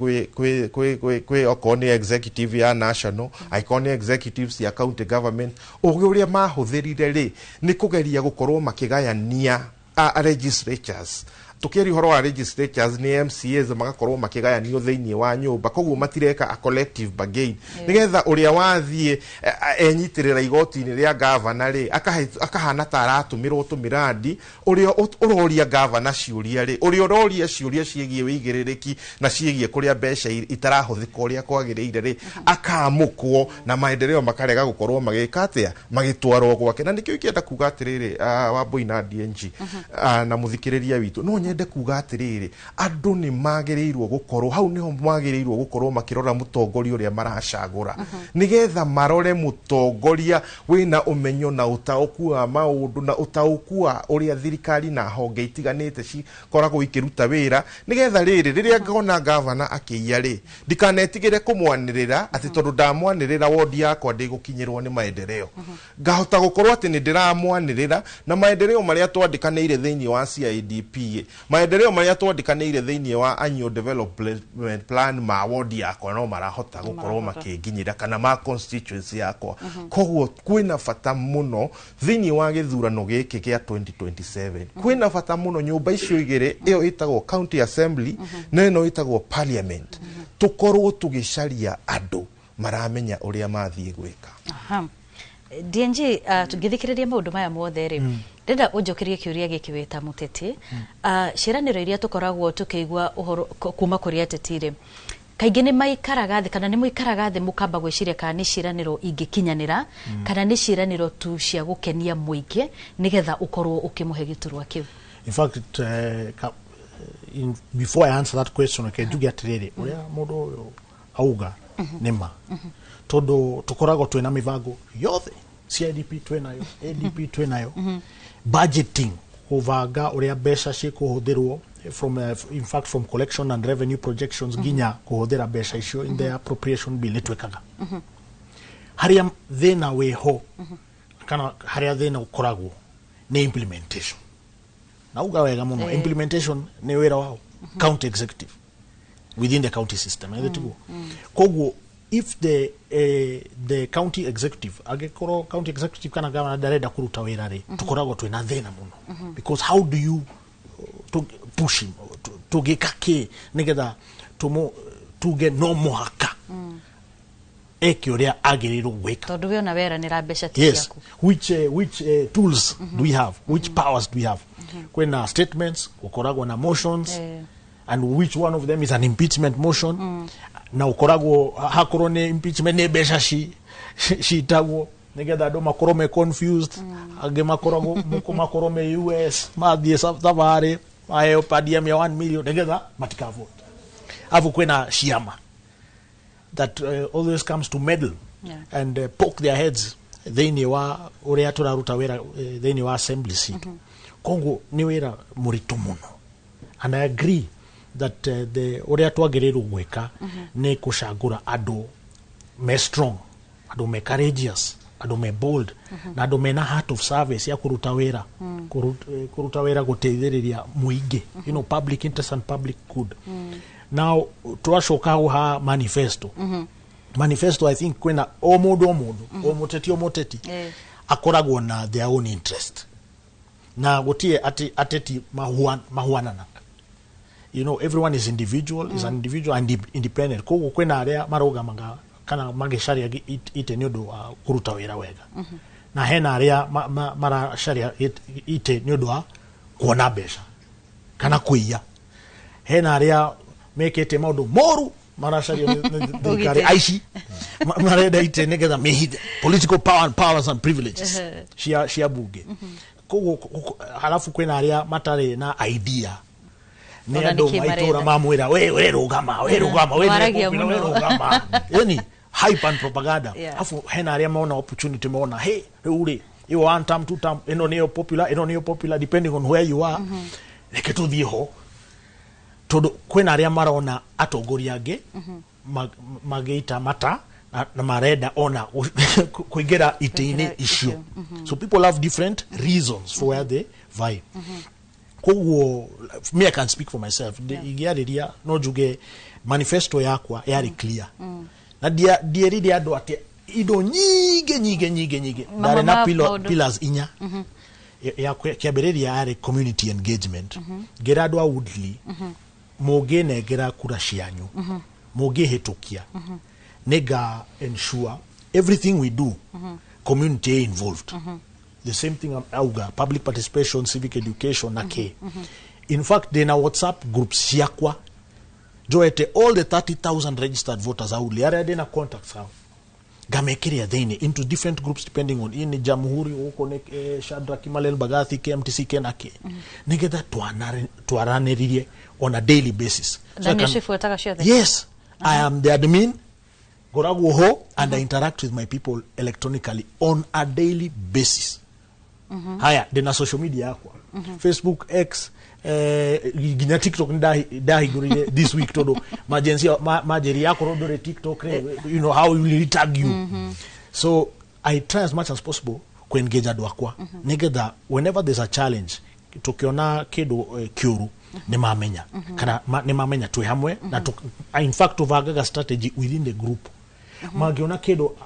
kwĩ okorwo nĩ executive ya national akorwo nĩ executive cia county government ũngĩ ũrĩa mahũthĩrire rĩ nĩ kũgeria gũkorwo makĩgayania legislatures tukieri horo wa legislatures ni MCAs magakorwo makĩgayanio thĩinĩ wa nyũmba koguo matireka a collective bargain nigetha ũrĩa wathiĩ enyitirĩra igoti-inĩ rĩa governor rĩ akahana ta aratũmĩrwo tũmirandi ũrĩa ũroria governor ciũria rĩ ũrĩa ũroria ciũria ciĩgiĩ wĩigĩrĩrĩki na ciĩgiĩ kũrĩa mbeca itarahũthĩka ũrĩa kwagĩrĩire rĩ akamũkwo na maendeleo makarega gũkorwo magĩka atĩa magĩtwarwo gwake na nĩkĩo kĩenda kuga atĩrĩrĩ Wambui na DNG na mũthikĩrĩria witũ no nyende kuga atĩrĩrĩ andũ nĩ magĩrĩirwo gũkorwo hau niho magĩrĩirwo gũkorwo makĩrora mũtongoria ũrĩa maracagũra nĩgetha marore mũtongoria wĩna ũmenyo na ũtaũku wa maũndũ na ũtaũku wa ũrĩa thirikari na honge itiganĩte cikoragwo ikĩruta wĩra nĩgetha rĩrĩa ngona governor akĩiya rĩ ndikanetigĩre kũmwanĩrĩra atĩ tondũ ndamwanĩrĩra wodi yakwa ndĩgũkinyĩrwo nĩ maendeleo ngahota gũkorwo atĩ nĩ ndĩramwanĩrĩra na maendeleo marĩa twandĩkanĩire thĩinĩ wa CIDP maendeleo marĩa twandĩkanĩire thĩinĩ wa annual development plan ma wodi yakwa no marahota gũkorwo makĩnginyĩra kana ma constituency yakwa koguo kwĩna bata mũno thĩinĩ wa gĩthurano gĩkĩ gĩa 2027 kwĩna bata mũno nyũmba icio igĩrĩ ĩyo ĩtagwo county assembly na ĩno ĩtagwo parliament tũkorwo tũgĩcaria andũ maramenya ũrĩa mathiĩ gwĩka DNG tũngĩthikĩrĩria maũndũ maya mothe rĩ ndenda ũnjokerie kĩũria gĩkĩ wĩta mũteti ciĩranĩro iria tũkoragwo tũkĩigua ũhoro kuma kũrĩ ateti rĩ kaingĩ nĩ maikaraga thĩ kana nĩ mũikaraga thĩ mũkamba gwĩciria kana nĩ ciĩranĩro ingĩkinyanĩra kana nĩ ciĩranĩro tu cia gũkenia mũingĩ nĩgetha ũkorwo ũkĩmũhe gĩturwa kĩu? In fact, before I answer that question, okay, njuge atiriri uria mundu uyu auga nima tondu tukoragwo twina mivango yothe CIDP twenayo, ADP twenayo, budgeting kuvanga uria mbeca cikuhuthirwo from in fact from collection and revenue projections nginya kuhuthira mbeca icio in the appropriation bill twekaga haria thina weho kana haria thina ukoragwo ni implementation. Nauga wega muno implementation ni wira wao county executive within the county system koguo if the county executive agekoro county executive kana governor dareda kuruta wira ri tukoragwo twina thina muno because how do you to push him to gekake nigetha tuge no muhaka eki uria agirirwo gwika tondu we ona wera ni rambeca yes which tools do we have, which powers do we have? Kwena statements ukoragwo na motions and which one of them is an impeachment motion na ukoragwo hakorwo ni impeachment ni mbeca citagwo nigetha andu makorwo me confused ange makoragwo makorwo me US mathie thabarĩ maheo padia 1 million nigetha matikavote afu kwena ciama that always comes to meddle and poke their heads thĩinĩ wa uria turaruta wira thĩinĩ wa assembly seat. Kongo ni wira muritu muno and I agree that the uria twagirirwo gwika ni kucagura andu me strong, andu me courageous, andu me bold na andu me na heart of service ya kuruta wira kuruta wira guteithiriria muingi, you know, public interest and public good. Now twashoka ha manifesto manifesto I think kwena o mundu o muteti akoragwo na their own interest na gutie ateti mahuanana. You know, everyone is individual, is an individual and independent. Koguo kwena aria marugamaga kana magisharia ite ni undu wa kuruta wira wega na hena aria marasharia ite ni undu wa kuona mbeca kana kuiya. Hena aria mekete maundu moru marasharia thirikari aici marenda ite nigetha mehithe political power and powers and privileges cia bunge. Koguo halafu kwena aria matari na idea ni andu maitura mamwira we rugama yani hype and propaganda. Afu hena aria maona opportunity maona hey uri you one term two term eno neo popular depending on where you are reke tuthie ho tondu kwena aria marona atongoria ange mageita mata na marenda ona kuingira ite-ini icio. So people have different reasons for where they vibe. Koguo me I can speak for myself. Igiariria no juge manifesto yakwa yari clear. Na dieride andu ati indo nyige ndare na pillars inya ya kiambiriria yari community engagement. Gera andu a Woodley mogene gera kura cianyu mogehitukia nega ensure everything we do community involved. The same thing auga public participation, civic education na ke. In fact they na WhatsApp groups siakwa joete all the 30,000 registered voters auli are na contacts how gamekiria thini into different groups depending on in Jamhuri uko ne Shadrack Kimalel Bagathi KMTC kenake nigetha twaraniririe on a daily basis. Yes, I am the admin goragu ho and I interact with my people electronically on a daily basis. Haya dena social media yakwa Facebook, X, ginya TikTok ndahigurire this week todo majeri yako rodore TikTok, you know how will tag you. So I try as much as possible ku engage adu akwa nigetha whenever there's a challenge tukiona kidu kiuru ni mamenya kana ni mamenya tu hamwe na in fact tuvagaga strategy within the group magiona kidu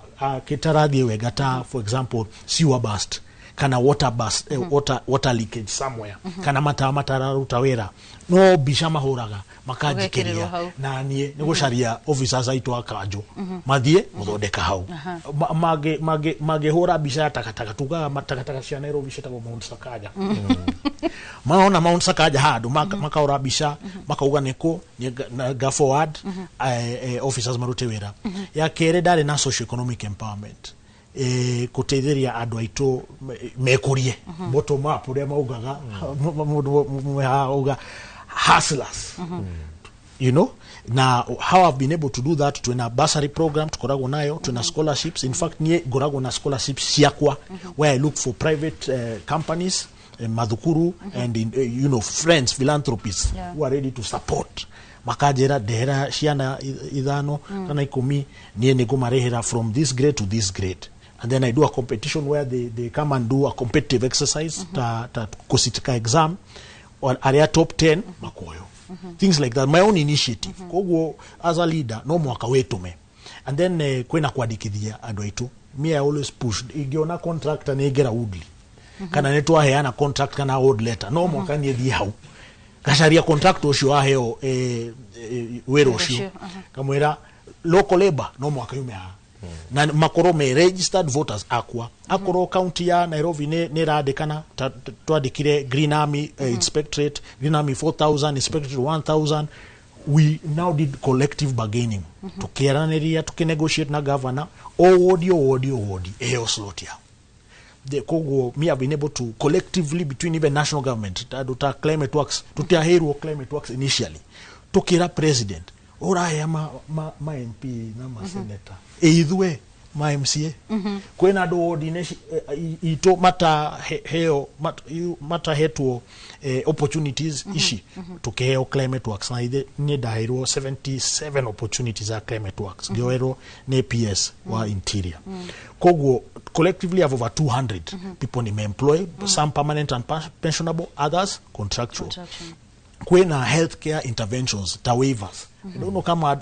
kitarathie wega ta for example sewer burst kana water leakage somewhere kana matararuta wera no bisha mahuraga makajikiria na nie nigucaria officers aitu akanjo mathie muthondeka hau mage hura bisha takataka tuga matakataka cia Nairobi citagwo Mount Sakaja maona Mount Sakaja hadu makaura bisha makauga niko ga forward officers marute wera ya kere dare na socio economic empowerment kutetheria andu aitu mekurie bottom up uria maugaga hustlers you know. Now how I've been able to do that to a bursary program tukoragwo nayo to scholarships. In fact nie goragwo na scholarships ciakwa where I look for private companies madhukuru and you know friends philanthropists who are ready to support makajera dehera ciana ithano kana 10 nie nigumarehera from this grade to this grade. And then I do a competition where they come and do a competitive exercise ta kusitika exam or area top 10 makoyo. Things like that, my own initiative. Kogo as a leader no mwaka wetume. And then kwena kwadikithia andu aitu me I always push igiona contract na igera woodly kana netwa heana contract kana old letter no mwaka ni thie hau kasharia contract ucio aheo wero ucio kamwera local labor no mwaka yume ha na makoro me registered voters akoro county ya Nairobi ne radikana twadikire Green Army inspectorate Green Army 4000 inspectorate 1000. We now did collective bargaining tukiaraniria tukinegotiate na governor owodi eyo slot ya the kogo me have been able to collectively between even national government ta climate works tutiahero climate works initially tukira president oraya ma MP na ma senator eithwe ma MCA kwena do ordination ito mata hetuo opportunities ishi tukeo climate works na ide ni dairo 77 opportunities za climate works gyoero ne PS wa interior kogo collectively have over 200 people ni employ some permanent and pensionable, others contractual. Kwena healthcare interventions ta waivers I don't know kama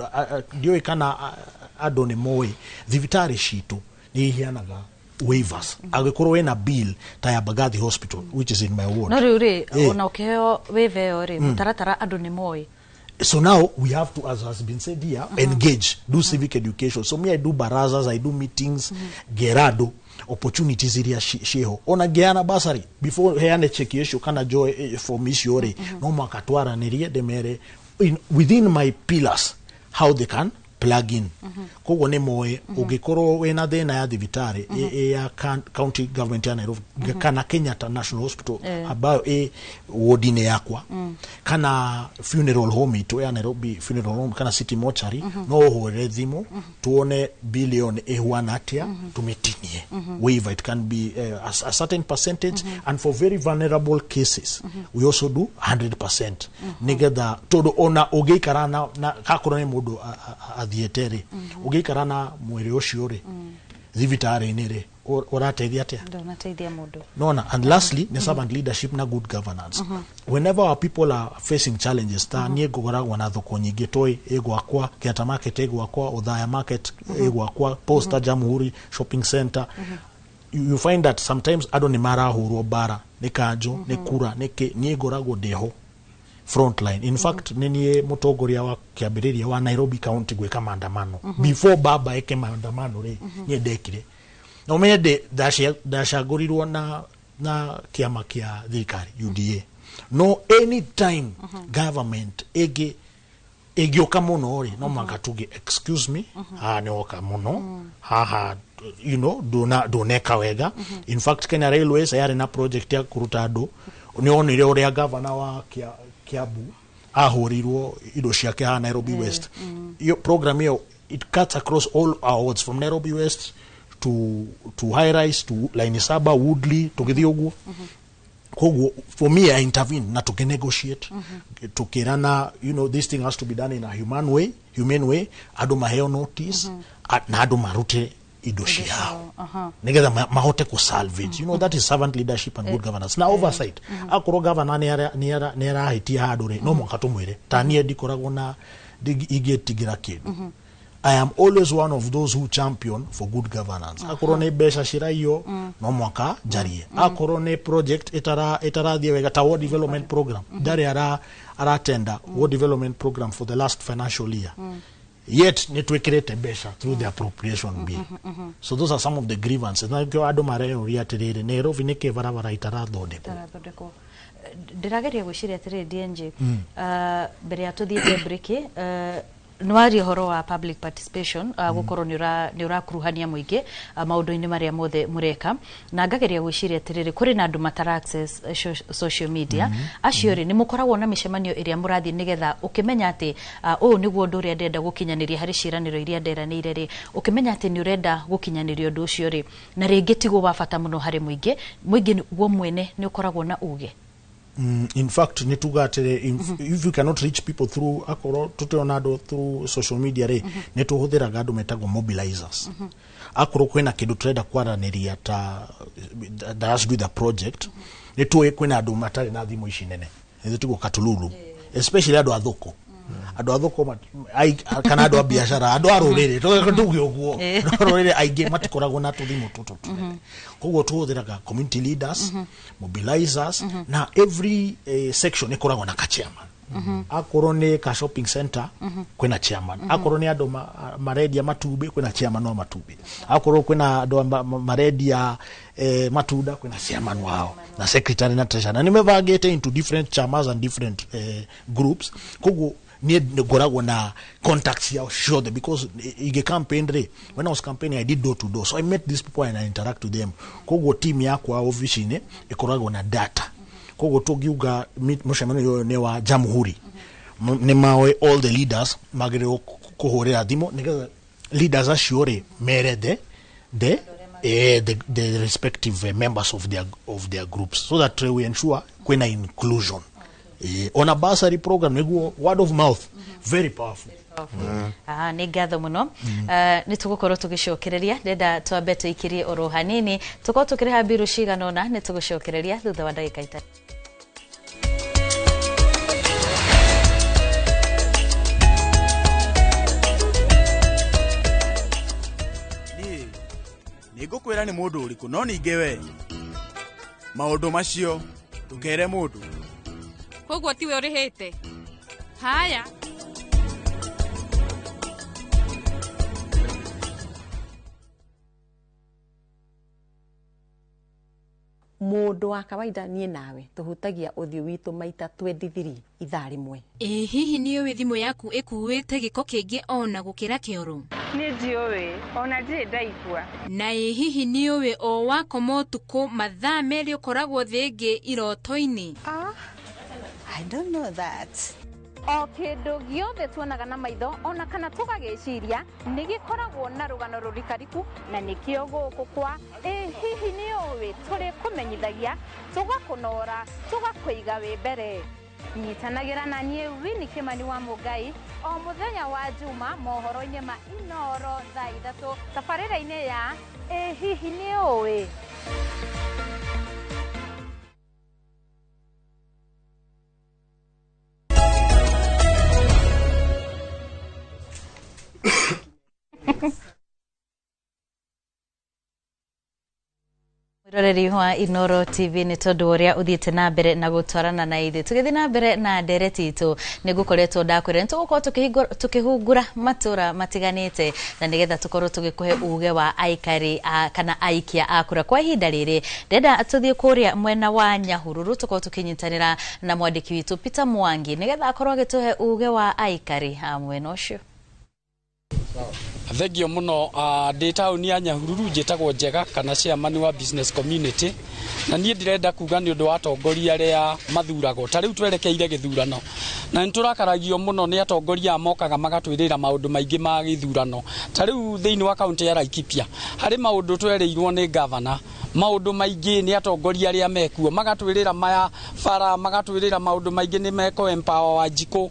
dio ikana adone moe thivitari shitu ni hianaga waivers agekoro wena bill ta ya Bagathi Hospital which is in my ward no ruri ona ukeo waiver ore mutaratara adone moe. So now we have to, as has been said here, engage, do civic education. So me I do barazas, I do meetings, gerado opportunities iria sheho ona geana basari before heane check issue kana joy for misiore no makatwara nerie demere within my pillars how they can plug in kogo ne moe ugikoro wena thina ya thivitari ya county government ya Nairobi kana Kenyatta National Hospital abayo wodine yakwa kana funeral home ito ya Nairobi funeral home kana city mortuary no hore thimu tuone billion ehwanatia tumitinie waiver it can be a certain percentage and for very vulnerable cases we also do 100% nigeda todo ona ogikara na kakorone mudu thietere ugikara na mwere ucio ri thivitari nire orateithia atia ndonateithia mundu nona. And lastly ne servant leadership na good governance whenever our people are facing challenges ta nie gogoragwa na thoko nyingi toi egwakwa Kiata market egwakwa Othaya market egwakwa Posta Jamhuri shopping center you find that sometimes adoni mara hurwo bara ne kanjo ne kura nie goragwo deho frontline. In fact nenie mutongoria wa kiambiriria wa Nairobi county gweka maandamano before baba eke maandamano ri nie dekire no mende dashagurirwo na kiama kia thirikari UDA no anytime government egioka muno ri no makatuge excuse me ne oka muno haha you know doneka wega. In fact Kenya Railways yari na project ya kuruta ando ni onire uria governor wa Kiabu ahorirwo ido ciake ha Nairobi West. Iyo program yo it cuts across all our wards from Nairobi West to High Rise to Line Saba Woodley to Githiogu. Kogo for me I intervene na to negotiate to kirana you know this thing has to be done in a humane way ado maheo notice na ado marute idoshi hao nigeza mahote ku salvage you know that is servant leadership and good governance na oversight akoro governor ni ara hitia hadore no mwaka tumwire tanie dikoragwo na igetigira kindu I am always one of those who champion for good governance. Akorwo nĩ mbeca ciraio no mwaka njarie. Akorwo nĩ project itarathie wega ta World Development Program. Ndari aratenda World Development Program for the last financial year. Yet nitwekirete mbeca through the appropriation bill. So those are some of the grievances. Na kyo andu mareoria atiriri Nairobi niki barabara itarathondekwo. Ndirageria gwiciria atiriri DNJ mbere ya tuthiete break nwari horo wa public participation gukorwo ni urakuruhania muingi maundu-ini maria mothe mureka na ngageria gwiciria atiriri kuri na andu matara access social media acio ri ni mukoragwo na micemanio iria murathi nigetha ukimenya ati uyu niguo undu uria ndenda gukinyaniria hari ciĩranĩro iria nderanĩire ri ukimenya ati ni urenda gukinyaniria undu ucio ri na ringi tigo wa bata muno hari muingi guo mwene ni ukoragwo na uge. In fact, if you cannot reach people through through social media, netuhuthiraga andu metagwo mobilizers. Akoro kwena kindu turenda kwaraniria ta that has to do the project. Netuwe kwena andu matari na thimu ici nene. Nitugo katululu, especially andu athoko. Andu athoko kana andu a biashara, andu arorere, tuge uguo. Arorere aige matikoragwo na tuthimu tutu. Koguo tuhuthiraga community leaders, mobilizers, na every section ikoragwo na ka chairman. Akorwo ni ka shopping center kwena chairman. Akorwo ni andu maredia matumbi kwena chairman wa matumbi. Akorwo kwena andu maredia matunda kwena chairman wao na secretary na treasurer. Na nimevagete into different chairmans and different groups. Koguo ni ngoragwo na contacts ya sure because ige campaign when I was campaigning I did door to door, so I met these people and I interact with them. Koguo team yakwa office ne ikoragwo na data. Koguo tugiuga mushemano yo ne wa jamhuri ne mawe all the leaders magere kuhorera thimo nigetha leaders aciore merede the respective members of their groups, so that we ensure kwena inclusion. On a bursary program, word of mouth, very powerful. Ni ngatho muno ni tugukorwo tugicokereria ndenda twambe tuikirie oro hanini tukorwo tukiriha biru ciganona ni tugucokereria thutha wa ndagika itatu. Ni ngukwira ni mundu uriku no ninge we maundu macio tukere mundu koguo tiwe urihite haya mundu wa kawaida nie nawe tuhutagia uthio witu maita 23 ithaa rimwe. Hihi ni uwe thimu yaku ikuwite giko kingi ona gukira kioro? Ni ndiuwe ona ndire ndaigua. Na hihi ni uwe o wakoma utuku mathaa meri ukoragwo thingi iroto-ini? I don't know that. O kindu giothe tuonaga na maitho ona kana tugagiciria ni gikoragwo na rugano rurikariku na nikio guku kwa hihi ni uwe turi kumenyithagia tugakunora tugakwiga wi mbere. Nyitanagira na nie Wini Kimani wa Mugai o muthenya wa Juma mohoro-ini ma Inoro thaa 3 tabarĩra-inĩ ya hihi ni uwe. Mwiroreri wa Inoro TV ni tondu uria uthiite na mbere na gutwarana na ithe tugithi na mbere na ndereti itu ni gukoretwo ndakwire nitugukorwo tukihungura matura matiganite na nigetha tukorwo tugikuhe uge wa aikari kana aikia akura kwa ihinda riri ndenda tuthie kuria mwena wa Nyahururu tukorwo tukinyitanira na mwandiki witu Peter Mwangi nigetha akorwo agituhe uge wa aikari mwena ucio. Thegio muno ndi tauni ya Nyahururu njitagwo Njega kana chairman wa business community na nie ndirenda kuga ni undu wa atongoria aria mathuragwo ta riu twerekeire githurano na niturakaragio muno ni atongoria mokaga magatwirira maundu maingi ma githurano ta riu thiini wa county ya Laikipia hari maundu twereirwo ni governor maundu maingi ni atongoria aria mekuo magatwirira maya bara magatwirira maundu maingi ni meko empower Wanjiku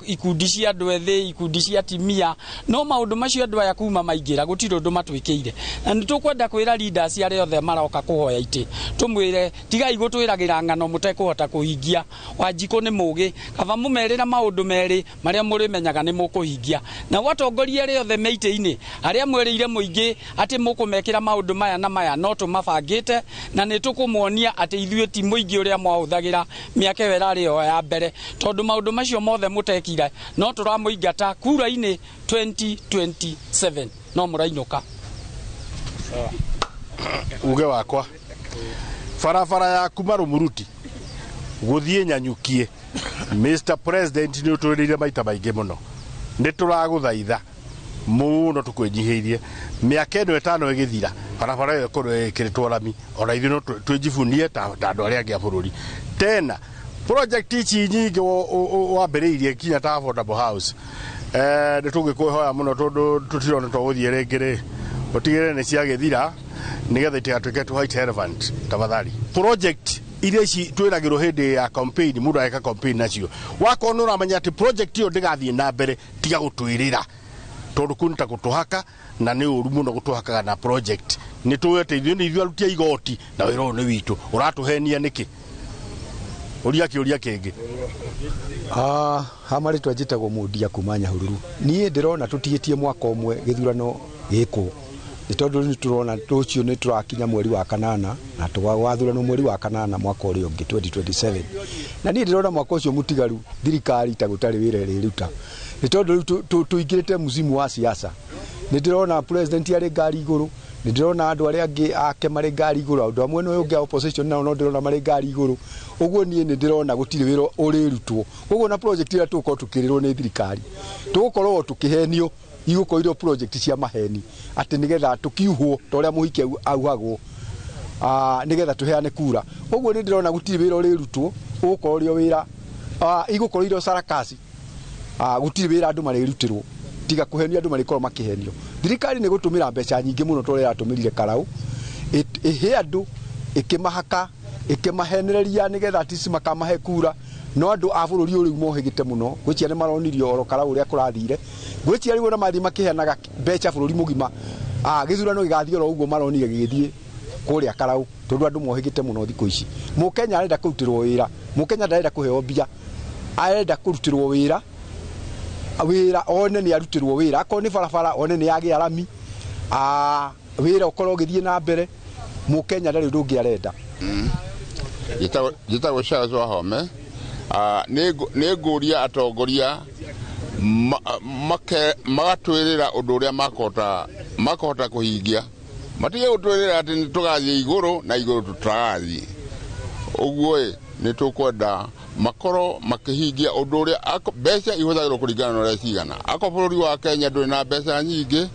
ikundi cia andu ethi ikundi cia timia no maundu macio andu aya kuma maingira gutiro ndu matwikire na nitukwenda kwira leaders aria othe maroka kuhoya iti tumwire tigai gutwiragira ngano mutekuhota kuhingia Wanjiku ni mugi kaba mumerira maundu meri maria muri menyaga ni mukuhingia na watongoria aria othe meite-ini aria mwerire muingi ati mukumekira maundu maya na maya no tumabangite na nitukumuonia ati ithuĩ ti muingi uria mwahuthagira miaka werari o ya mbere tondu maundu macio mothe mutekire no turamuingata kura-ini 2027 no murainuka uge wakwa farafara ya kumaru muruti guthie nyanyukie Mr President ni utwirire maita maingi muno ni turaguthaitha muno tukwenyihirie miaka eno 5 igithira farafara yo korwe kiritwo rami ona ithu no twijivunie ta andu aria angi a bururi tena project ici nyingi wambiriirie kinya ta affordable house ni tugikwihoya muno tondu tutirona twaguthie ringiri utigire ni ciagithira nigetha itigatuike tu height relevant tafadhali project iria ici twiragirwo hindi ya campaign mundu ageka campaign nacio wakona uramenya ati project iyo ndigathie na mbere tiga gutwirira tondu kunta gutuhaka na ni uru muno gutuhakaga na project ni tuwete ithuĩ arutia igoti na wĩra ũyũ nĩ witũ ũratuhenia nĩkĩ uria kĩngĩ hamarĩtwa njĩtagwo Mũndia kuma Nyahururu niĩ ndĩrona tũtigĩtie mwaka ũmwe gĩthurano gĩkũ nĩ tondũ nĩ tũrona rũciũ nĩ tũrakinya mweri wa kanana na tũgathurano mweri wa kanana mwaka ũrĩa ũngĩ 2027 na niĩ ndĩrona mwaka ũcio mũtigaru thirikari ta gũtarĩ wĩra ĩrĩruta nĩ tondũ tũingĩrĩte mzimu wa siasa nĩ ndĩrona president arĩ ngari igũrũ nĩ ndĩrona andũ arĩa angĩ ake marĩ ngari igũrũ andũ amwe no ũngĩ opposition nao no ndĩrona marĩ ngari igũrũ ũguo niĩ nĩ ndĩrona gũtirĩ wĩra ũrĩrutwo ũguo na project ĩrĩa tũgũkorwo tũkĩrĩrwo nĩ thirikari tũgũkorwo tũkĩhenio igũkorwo project cia maheni atĩ nĩgetha tũkiuhwo ta ũrĩa mũhiki auhagwo nĩgetha tũheane kura ũguo nĩ ndĩrona gũtirĩ wĩra ũrĩrutwo ũgũkorwo rĩo wĩra igũkorwo iro sarakasi gũtirĩ wĩra andũ marĩrutirwo tiga kuhenio andũ marĩkorwo makĩhenio thirikari nĩ gũtũmĩra mbeca nyingĩ mũno tũrĩa yatũmĩrire Karau ĩhe andũ ĩkĩmahaka ĩkĩmahenereria nĩgetha atisi makamahe kura no andũ a bũrũri ũyũ mohĩgĩte mũno gwĩcia nĩ maronirio oro Karau ũrĩa kũrathire gwĩcia rĩu na mathi makĩheanaga mbeca bũrũri mũgima gĩthurano gĩgathiĩ oro ũguo maronire gĩgĩthiĩ kũrĩa Karau tondũ andũ mohĩgĩte mũno thikũ ici Mũkenya arenda kũrutĩrwo wĩra Mũkenya ndarenda kũheo mbia arenda kũrutĩrwo wĩra one nĩ arutirwo wĩra akorwo nĩ barabara one nĩ yagĩa rami wĩra ũkorwo ũgĩthiĩ na mbere Mũkenya ndarĩ ũndũ ũngĩ arenda Njĩtagwo Charles Wahome nĩ ngũria atongoria magatwĩrĩra ũndũ ũrĩa makahota kũhingia matige gũtwĩrĩra atĩ nĩ tũgathiĩ igũrũ na igũrũ tũtagathiĩ ũguo nĩ tũkwenda makorwo makĩhingia ũndũ ũrĩa mbeca ihũthagĩrwo kũringana na ũrĩa cigana akorwo bũrũri wa Kenya ndũrĩ na mbeca nyingĩ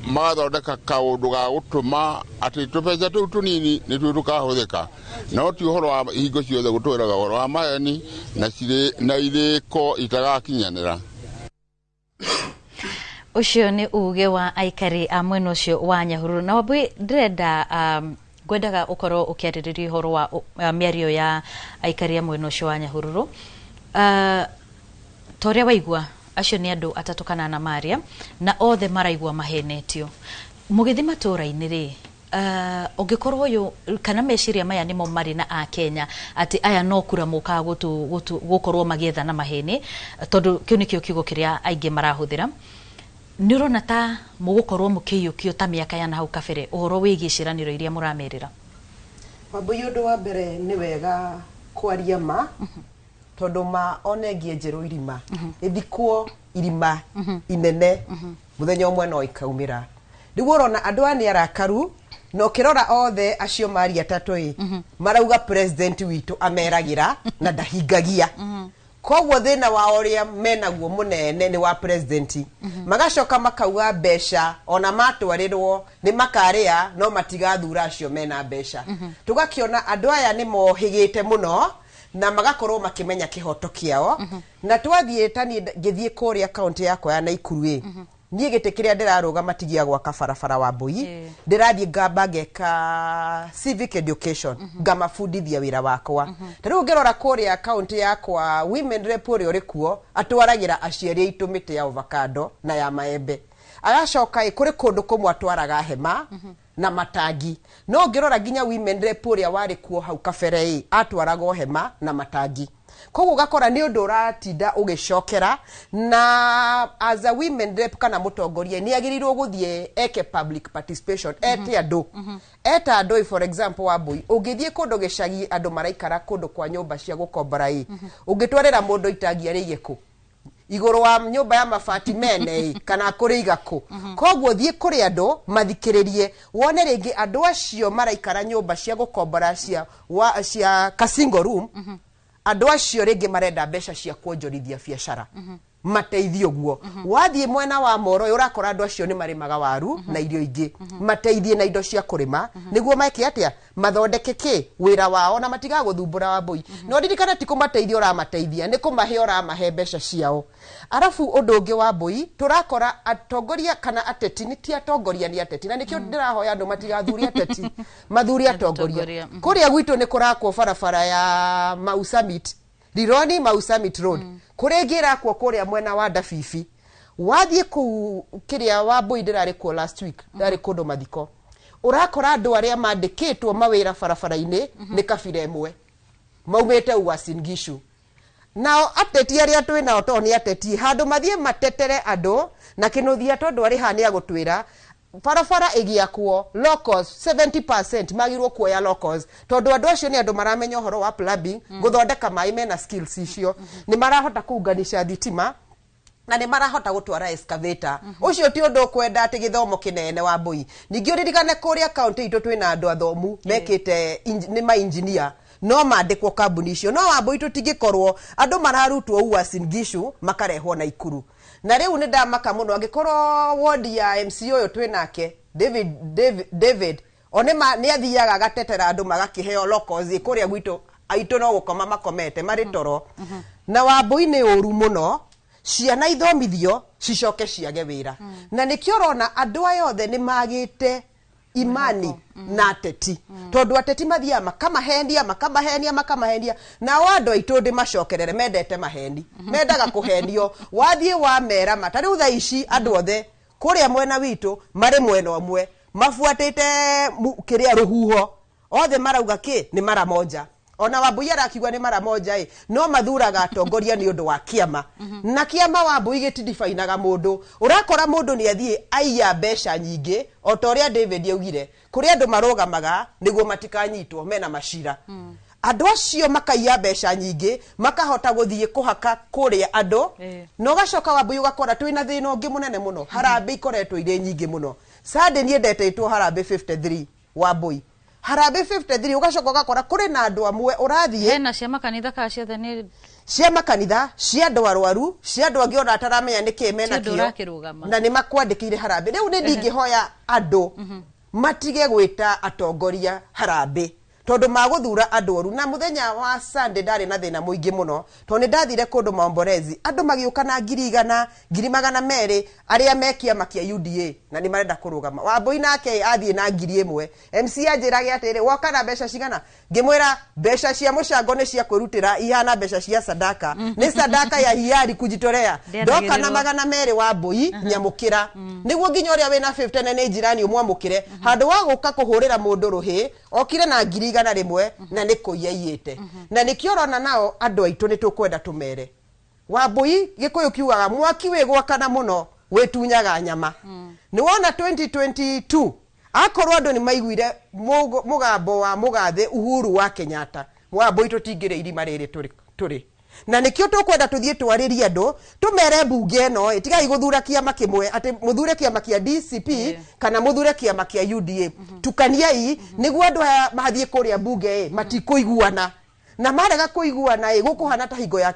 magathondeka kaũndũ ga gũtũma atĩ tũbeca tũu tũnini nĩtuo tũkahũthĩka no ti ũhoro wa hingo ciothe gũtwĩraga ũhoro wa maheni na irĩko itagakinyanĩra ucio nĩ uge wa aikari a mwena ũcio wa Nyahururu na Wambui ndĩrenda ngwendaga ukorwo ukiarĩrĩria ũhoro wa mĩario ya aikari a mwena ũcio wa Nyahururu torĩa waigua acio nĩ andũ atatũ kana na maria na othe maraigua mahenetio mũgĩthi matũra-inĩ rĩ ũngĩkorwo ũyũ kana meciria maya nĩmo marĩ na a Kenya atĩ aya no kura mũkaga gũkorwo magĩetha na maheni tondũ kĩu nĩkĩo kiugo kĩrĩa aingĩ marahũthĩra nĩ ũrona ta mũgũkorwo mũkĩiyũkio ta mĩaka ya nahau kabere ũhoro wĩgiĩ ciĩranĩro iria mũramerĩra Wambui ũndũ wa mbere nĩ wega kwaria ma tondũ ma onengie njerũ irima ithikwo irima inene mũthenya ũmwe no ikaumĩra rĩu ũrona andũ aya nĩ arakaru no kĩrora othe acio mari atatũ marauga president witũ ameragĩra na ndahingagia koguo thĩna wa ũrĩa menaguo mũnene nĩ wa president magacoka makauga mbeca ona matwarĩrwo nĩ makarĩa no matigathura acio mena mbeca tũgakĩona andũ aya nĩ mohĩgĩte mũno na magakorwo makĩmenya kĩhoto kĩao na twathiĩ tani ngĩthiĩ kũrĩa kaunti yakwa ya Naikuru niĩ gĩtĩ kĩrĩa ndĩrarũga matigia gwaka barabara wa Mbui ndĩrathiĩ ngamba ngeka civic education ngamabundithia wĩra wakwa rĩu ngĩrora kũrĩa akaunti yakwa women rep ũrĩa ũrĩ kuo atwaragĩra aciari aitũ mĩtĩ ya avocado na ya maembe agacoka kũrĩ kũndũ kũmwe atwaraga hema na matangi no ngĩrora nginya women rep ũrĩa warĩ kuo hau kabere atwaraga hema na matangi koguo gakora nĩ ũndũ ũratinda ũgĩcokera na as a women rep kana mũtongoria nĩ agĩrĩirwo gũthiĩ eke public participation ete andũ for example wa Mbui ũngĩthiĩ kũndũ gĩcagi andũ maraikara kũndũ kwa nyũmba cia gũkombora ũngĩtwarĩra mũndũ itangi arĩige kũ igũrũ wa nyũmba ya mabati mene kana kũrĩiga kũ koguo thiĩ kũrĩ andũ mathikĩrĩrie wone rĩngĩ andũ acio maraikara nyũmba cia gũkombora cia single room andũ acio rĩngĩ marenda mbeca cia kuonjorithia biacara mateithio guo wathiĩ mwena wa Moro ũrakora andũ acio nĩ marĩmaga waru na irio ingĩ mateithie na indo cia kũrĩma nĩguo make atĩa mathondeke wĩra wao na matiga gũthumbũra wa Mbui no ndirikana ti kũmateithia ũramateithia nĩ kũmahe ũramahe mbeca ciao arafu ũndũ ũngĩ wa Mbui tũrakora atongoria kana ateti nĩ ti atongoria ni ateti na nĩkĩo ndĩrahoya andũ matigathuri ateti mathuri atongoria kũrĩa gwitũ nĩ kũrakwo barabara ya Mau Summit Rironi Mau Summit Road kurengira kwa kũrĩa mwena wa Dafifi wathiĩ kũu kĩrĩa wa Mbui ndĩrarĩ kuo last week ndarĩ kũndũ mathiko ũrakora andũ arĩa mandĩkĩtwo mawĩra barabara-inĩ nĩ kabira ĩmwe maumĩte Uasin Gishu nao ateti arĩa twĩ nao to nĩ ateti handũ mathiĩ matetere andũ na kĩnuthia tondũ arĩ ha nĩ agũtwĩra barabara ĩgĩakwo locals 70% magirwo kuoya locals tondu andũ acio nĩ andũ maramenya ũhoro wa plumbing gũthondeka maĩ mena skills icio nĩ marahota kuunganisha thitima na nĩ marahota gũtwara excavator ucio ti ũndũ kwenda atĩ gĩthomo kĩnene wa Mbui ningĩ ũririkane kũrĩa kaunti itũ twĩ na andũ athomu mekĩte nĩ ma engineer no mandĩkwo kambuni icio no wa Mbui tũtingĩkorwo andũ mararutwo Uasin Gishu makarehwo na Ikuru na rĩu nĩ ndamaka mũno angĩkorwo ward ya MC ũyũ twĩ nake David onema nĩ athiaga agatetera andũ magakĩheo locals kũrĩa gwitũ aitũ no gũkoma makomete marĩ toro na wa Mbui nĩ ũru mũno ciana ithomithio cicoke ciage wĩra na nĩkĩo ũrona andũ aya othe nĩ magĩte imani na ateti tondu ateti mathia makamahenia na andũ aitũ ndĩmacokerere mendete maheni mendaga kũhenio wathiĩ wa mera matari tha ici andũ othe kũrĩa mwena witũ marĩ mwena ũmwe mafuatĩte kĩrĩa rũhuho othe marauga nĩ mara moja ona wa Mbui arakiuga nĩ mara moja no mathuraga atongoria nĩ ũndũ wa kiama na kiama wa Mbui gĩtidifainaga mũndũ ũrakora mũndũ nĩ athiĩ aiya mbeca nyingĩ o ta ũrĩa David yaugire kũrĩ andũ marũgamaga nĩguo matikanyitwo mena macira andũ acio makaiya mbeca nyingĩ makahota gũthiĩ kũhaka kũrĩa andũ no gacoka wa Mbui ũgakora twĩna thĩna ũngĩ mũnene mũno harambĩ ikoretwo irĩ nyingĩ mũno Sunday nĩ endetwo harambĩ 53 wa Mbui harambĩ 53 ugacoka ugakora kũrĩ na andũ amwe ũrathiĩ hena cia makanitha ka ciothe nĩ cia makanitha cia andũ arwaru cia andũ angĩ ona ataramenya nĩkĩ mena kĩo na nĩ makwandĩkĩire harambĩ rĩu nĩ ndingĩhoya andũ matige gwĩta atongoria harambĩ tondu magũthura andũ oru na muthenya wa Sunday ndarĩ na thĩna mũingĩ mũno to nĩ ndathire kũndũ Momborezi andũ magĩũka na 200 arĩa mekia makia UDA na nĩ marenda kũrũgama wa Mbui nake athiĩ na 1000 MC anjĩrage atĩrĩ woka na mbeca cigana ngĩmwĩra mbeca cia mũcango nĩ cia kwĩrutĩra ihana mbeca cia sadaka nĩ sadaka ya hiari kujitolea ndoka na 200 wa Mbui nyamũkĩra nĩguo nginya ũrĩa wĩna 50 na nĩ njirani ũmwamũkĩre handũ wa gũka kũhũrĩra mũndũ rũhĩ okire na 100 rĩmwe na nĩ kũiyaiyĩte na nĩkĩo ũrona nao andũ aitũ nĩ tũkwenda tũmere wa Mbui gĩkũyũ kiugaga mwaki wĩgwakana mũno wĩtunyaga nyama nĩ wona 2022 akorwo andũ nĩ maiguire mũgambo wa mũgathe Uhuru wa Kenyatta wa Mbui tũtingĩrĩ irima rĩrĩ tũrĩ na nĩkĩo tũkwenda tũthiĩ twarĩrie andũ tũmere mbunge ĩno tigai gũthura kĩama kĩmwe atĩ mũthure kĩama kĩa DCP kana mũthure kĩama kĩa UDA tukaniai nĩguo andũ aya mathiĩ kũrĩa mbunge matikũiguana na marega kũiguana gũkũhana ta hingo ya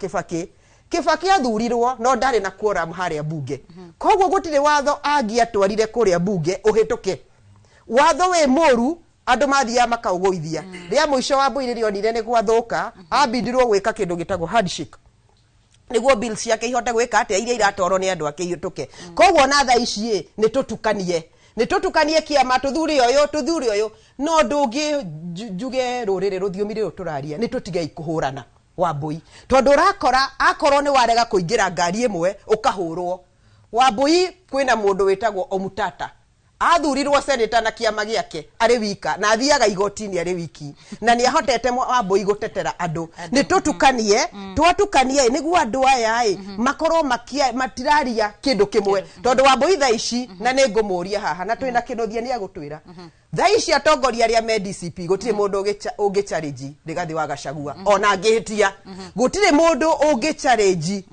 Kĩbakĩ athurirwo no ndarĩ na quorum harĩa mbunge koguo gũtirĩ watho angĩatwarire kũrĩa mbunge ũhĩtũke watho wĩ mũru andũ mathiya makaũgũithia rĩa mũico wa Mbui rĩonire nĩ gwathũka abindirwo gwĩka kĩndũ gĩtagwo handshake niguo bills yake ihote gwika atia iria iratorwo ni andu akihituke koguo na tha ici ni tutukanie kiama tuthuri uyu no ndungi njuge rurire ruthiumi riu turaria ni tutigei kuhurana Wambui tondu rakora akorwo ni warega kuingira ngari imwe ukahurwo Wambui kwina mundu witagwo Omutata athurirwo seneta na kiama giake ari wika na athiaga igotini ari wiki na ni ahotete Wambui gutetera andu ni tutukanie twatukanie niguo andu aya makorwo matiraria kindu kimwe tondu Wambui tha ici na ni ngumuria haha na twina kinothia ni agutwira tha ici atongoria aria me DCP gutire mundu ungi challenge Rigathi wa Gachagua ona ngihitia gutire mundu ungi challenge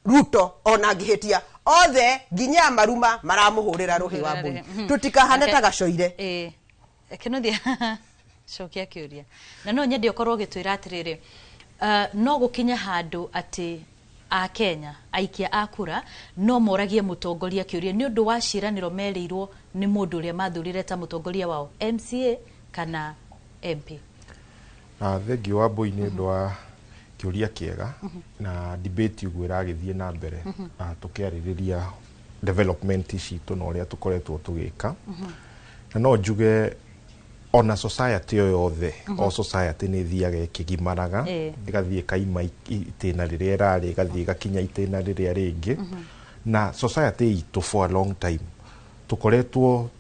Ruto ona ngihitia othe nginya maruma maramuhurira ruhi Wambui tutikahane ta gacoire kinothia cokia kiuria na no nyende ukorwo gitwira atiriri no gukinya handu ati a Kenya aikia akura no moragie mutongoria kiuria ni undu wa ciĩranĩro merirwo ni mundu uria mathurire ta mutongoria wao MCA kana MP thengi Wambui ni undu wa kiuria kiega na debate uguo iragithie na mbere tukiaririria development citu no ria tukoretwo tugika na no njuge ona society yothe o society ni thiaga ikigimaraga igathie kaima itena riria irari igathie gakinya itena riria ringi na society itu for a long time tukoretwo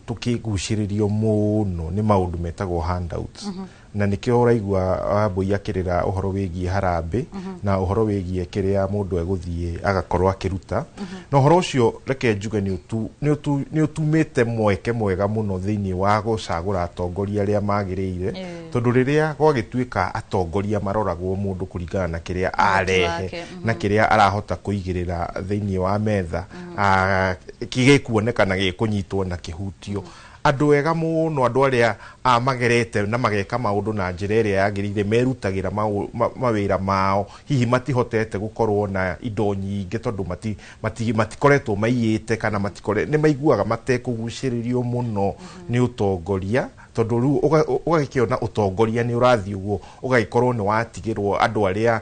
tukiguciririo muno ni maundu metagwo handouts na nikio uraigua Wambui akirira uhoro wigie harambe na uhoro wigie kiria mundu eguthie agakorwo akiruta na uhoro ucio reke njuge ni utumite mweke mwega muno thiini wa gucagura atongoria aria magirire tondu riria gwagituika atongoria maroragwo mundu kuringana na kiria arehe na kiria arahota kuigirira thiini wa metha kigikuonekana gikunyitwo na kihutio andu ega muno andu aria magerete na mageka maundu na njira iria yagirire merutagira mawira mao hihi matihotete gukorwo na indo nyingi tondu matikoretwo maiyite kana matikore ni maiguaga matekuguciririo muno ni utongoria tondu riu ugakiona utongoria ni urathi uguo ugagikorwo ni watigirwo andu aria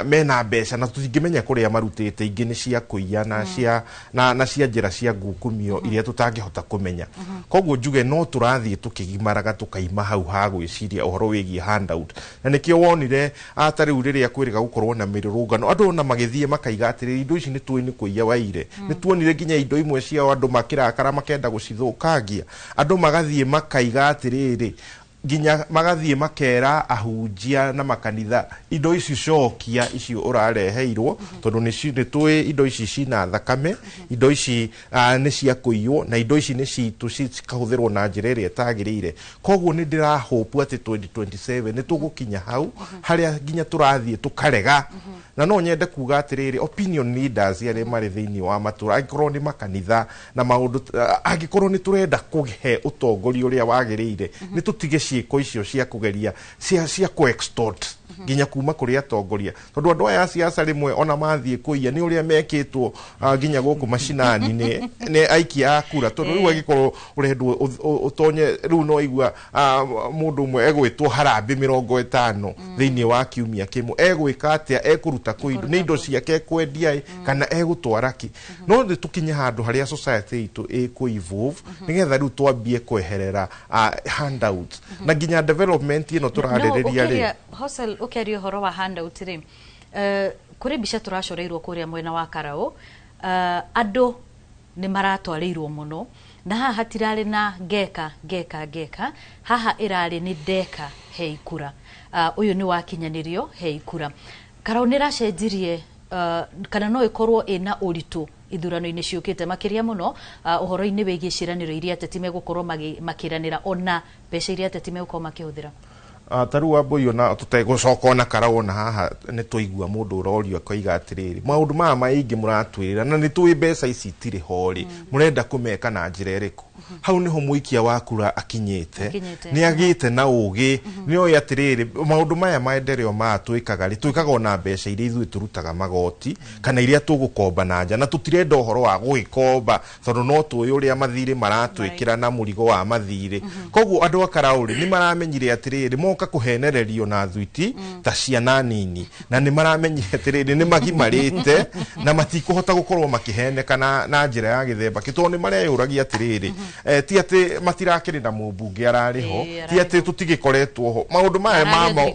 mena mbeca na tutingimenya kuria marutite ingi ni cia kuiya na cia njira cia ngungumio iria tutangihota kumenya koguo njuge no turathie tukigimaraga tukaima hau ha gwiciria uhoro wigie handout na nikio wonire atari riria kwiriga gukorwo na mirurungano andu na magithie makaiga atiri indo ici ni tuini kuiya waire ni tuonire nginya indo imwe cia andu makirakara makenda gucithukangia andu magathie makaiga atiri ginya magathie makera ahunjia na makanitha indo ici cokia icio urareheirwo tondu ni tui indo ici cina thakame indo ici ni cia kuiywo na indo ici ni citu cikahuthirwo na njira iria tagirire koguo ni ndira hope ati 2027 ni tugukinya hau haria ginya turathie tukarega na no nyende kuga atiriri opinion leaders aria mari thiini wa matura angikorwo ni makanitha na maundu angikorwo ni turenda kuhe utongoria uria wagirire ni tutige ciiko icio cia kugeria cia ku extort ginya kuma kuri atongoria tondu andu aya siasa rimwe ona mathie kuiya ni uria mekitwo ginya guku mashinani ni aikia akura tondu riu agikorwo urendwo utonye riu no igua mundu umwe egwitwo harambe 50 thiini wa kiumia kimwe egwika atia ekuruta kuindo ni indo ciake kwendia kana egutwaraki no ndi tukinya handu haria society itu ku evolve nigetha riu twambie kweherera handout na ginya development ino turaririria ri hostel ukiario horo wa handout ri kuri bica turacoreirwo kuria mwena wa Karau andu ni maratwarirwo muno na haha hatirari na ngeka haha irari ni ndeka heikura uyu ni wakinyanirio heikura Karau ni racenjirie kana no ikorwo ina uritu ithurano-ini ciukite makiria muno uhoro-ini wigie ciĩranĩro iria ateti megukorwo makiranira ona mbeca iria ateti megukorwo makihuthira taru Wambui ona tutegucoka ona Karau na haha ni tuigua mundu urorio koiga atiriri maundu mama maingi muratwirira na ni tui mbeca ici tiri hori murenda kumeka na njira iriku hau niho muikia wa kura akinyite ni agite na ugi ni oya atiriri maundu maya maendereo ma twikaga ri twikaga ona mbeca iria ithui turutaga magoti kana iria tugukomba na nja na tutirenda uhoro wa gugikomba tondu no tuwi uria mathiri maratwikira na murigo wa mathiri koguo andu akarauri ni maramenyire atiriri moka kuhenererio na thwiti ta ciana nini na ni maramenyire atiriri ni magimarite na matikuhota gukorwo makiheneka na njira ya githemba kitu ni mareyuragia atiriri ti ati matirakiri na mubunge arariho ti ati tutigikoretwo ho maundu maya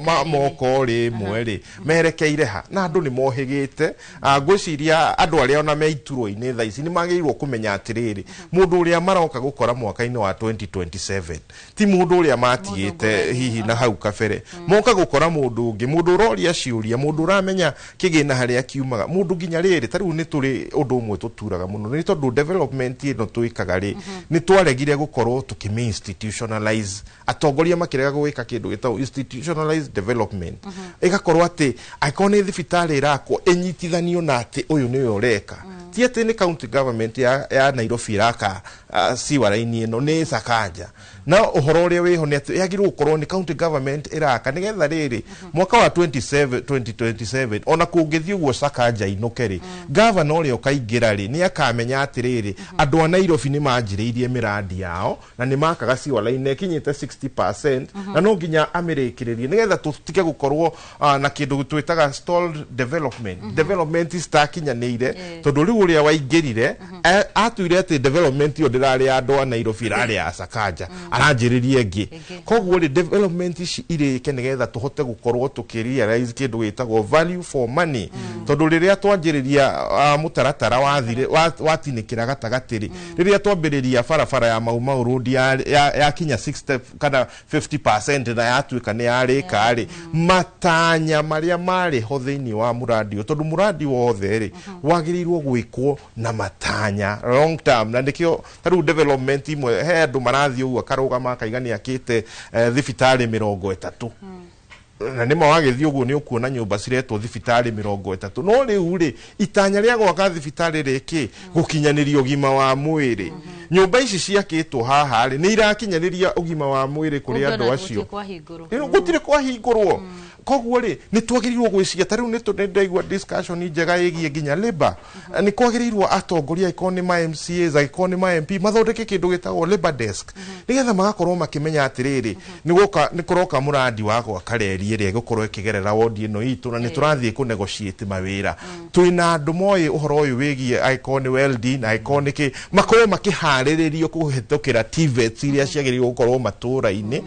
ma moko ri mweri merekeire ha na andu ni mohigite ngwiciria andu aria ona meiturwo ine tha ici ni magirwo kumenya atiriri mundu uria maroka gukora mwaka-ini wa 2027 ti mundu uria matigite hihi na hau kabere moka gukora mundu ungi mundu uroria ciuria mundu uramenya kigina haria kiumaga mundu nginya riri tariu ni turi undu umwe tuturaga muno ni tondu development ino twikaga ri ni twaregire gukorwo tukimi institutionalize atongoria makirega gwika kindu gitao institutionalized development igakorwo ati aikoni thibitari irakwo inyitithanio na ati uyu ni ureka ti ati ni county government ya Nairobi iraka siwara-ini ino ni Sakaja na uhoro uria wiho ni ati yagirwo gukorwo ni county government iraka nigetha riri mwaka wa 2027 ona kungithio guo Sakaja inukeri governor uria ukaingira ri ni akamenya ati riri andu a Nairobi ni manjiriirie miradi yao na ni makaga siwara-ini kinyite 60% na no nginya amirikiririe nigetha tutige gukorwo na kindu twitaga stalled development stakinyanire tondu riu uria waingirire atuire ati development yo ndirari andu a Nairobi irari ya Sakaja aranjiririe ngi koguo ri development ici irike nigetha tuhote gukorwo tukirealize kindu gitagwo value for money tondu riria twanjiriria mutaratara watinikira gatagatiri riria twambiriria barabara ya Mau Road ya kinya 60 kana 50% na yatuika ni yarika ri matanya maria mari ho thiini wa muradi tondu muradi wothe ri wagirirwo gwikwo na matanya long term na ndikio taru development imwe he andu marathie uga karugama kaigani akite thibitari 30 na nima wagithie uguo ni ukuona nyumba ciretwo thibitari 30 no riu ri itanya ria gwaka thibitari riki gukinyaniria ugima wa mwiri nyumba ici ciakitwo haha ri ni irakinyaniria ugima wa mwiri kuri andu acio gutire kwahingurwo koguo ri ni twagirirwo gwiciria tariu ni tunendaigwa discussion njega igie nginya labor ni kwagirirwo atongoria ikoni ma MCAs ikoni ma MP mathondeke kindu gitagwo labor desk nigetha magakorwo makimenya atiriri ni kuroka muradi wako akareri iri gukorwo ikigerera wodi ino itu na ni turathie ku negotiate mawira twina andu moye uhoro uyu wigie ikoni welding ikoni ki makorwo makihariririo kuhitukira TVET iria ciagirirwo gukorwo matura-ini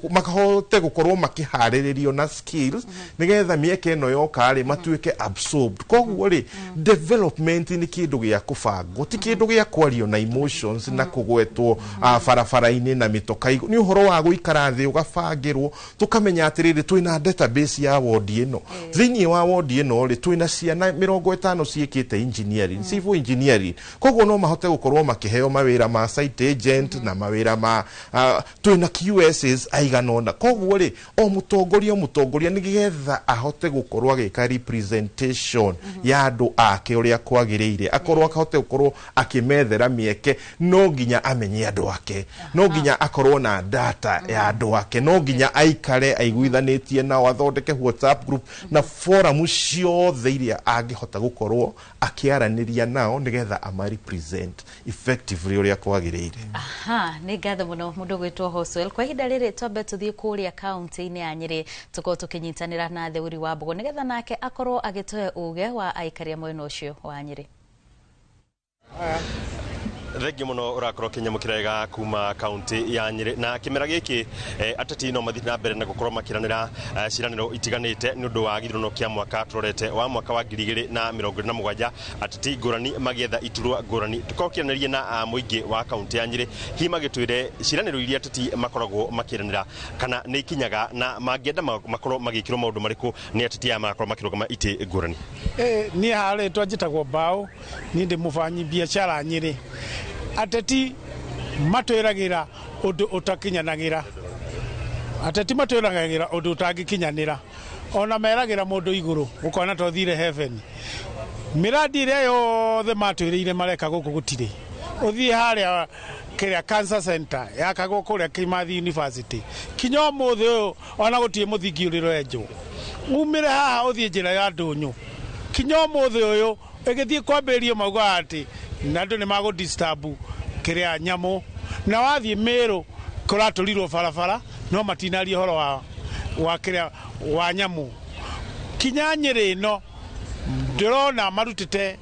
makahote gukorwo makihariririo na skills nigetha mieke ino yoka ri matuike absorbed koguo ri development ni kindu gia kubango ti kindu gia kwario na emotions na kugwetwo barabara-ini na mitoka ni uhoro wa guikara thi ugabangirwo tukamenya atiriri twina database ya wodi ino thiini wa wodi ino ri twina ciana 50 ciikite engineering civil engineering koguo no mahote gukorwo makiheo mawira ma site agent na mawira ma twina QSs aiganona koguo ri o mutongoria nigetha ahote gukorwo agika representation ya andu ake uria kwagiriire akorwo akahote gukorwo akimethera mieke no nginya amenye andu ake no nginya akorwo na data ya andu ake no nginya aikare aiguithanitie na athondeke WhatsApp group na forum ciothe iria angihota gukorwo akiaraniria nao nigetha ama represent effectively uria kwagiriire ni ngatho muno mundu gwitwo Hoswell kwa ihinda riri twambe tuthie kuria county-ini ya Nyeri tuko tukinyitanira na theuri wa Mbogo nigetha nake akorwo agitoe uge wa aikaria mwena ucio wa Nyeri. Thengi muno urakorwo kinyamukirega kuma county ya Nyeri na Kĩmera gĩkĩ ateti no mathi na mbere na gukorwo makiranira ciĩranĩro itiganite ni undu wa githurano kia mwaka turorete wa mwaka wa 2027 ateti ngurani magietha iturwa ngurani tukokiranĩria na muingi wa county ya Nyeri hi magitwire ciĩranĩro iria ateti makoragwo makiranira kana ni ikinyaga na magienda makorwo magikirwo maundu mariku ni ateti aya makorwo makirugama iti ngurani. Ni hale twajitagwo Bao ni ndi mufanyi biashara Nyeri ateti matwiragira undu utakinyanagira ateti matwiragira undu utagikinyanira ona meragira mundu iguru ukona tothire heaven miradi ire yothe matwirire mareka guku gutire uthie haria kiria cancer center yakagwo kuria Kimathi University kinyo muthi uyu ona gutie muthingi uriro enjo umire haha uthie njira ya ndunyu kinyo muthi uyu igithie kwambirio mauga ati nandu ni mago disturb kiria nyamu na wathie Meru kuraturirwo barabara no matinari horo wa kiria wa nyamu kinya Nyeri no ndirona marutite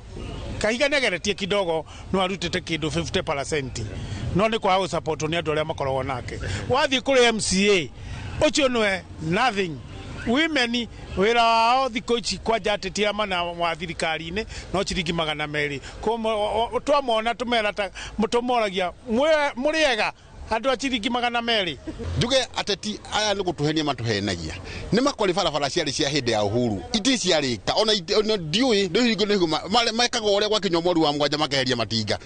kahiga negeretie kidogo no arutite kindu 50% no ni kwa support ni andu aria makoragwo nake wathi kuri MCA ucio nwe nothing women wira wao thiko ici kwanja ateti amana wa thirikari-ini no ciringi 200 ko twamona tumera ta mutomoragia muriega andu a ciringi 200 njuge ateti aya ni gutuhenia matuhenagia ni makori barabara ciari cia hindi ya uhuru iti ciarika ona ndiui ndihingo nigo makaga uria gwa kinyomori wa mwanja makeheria matinga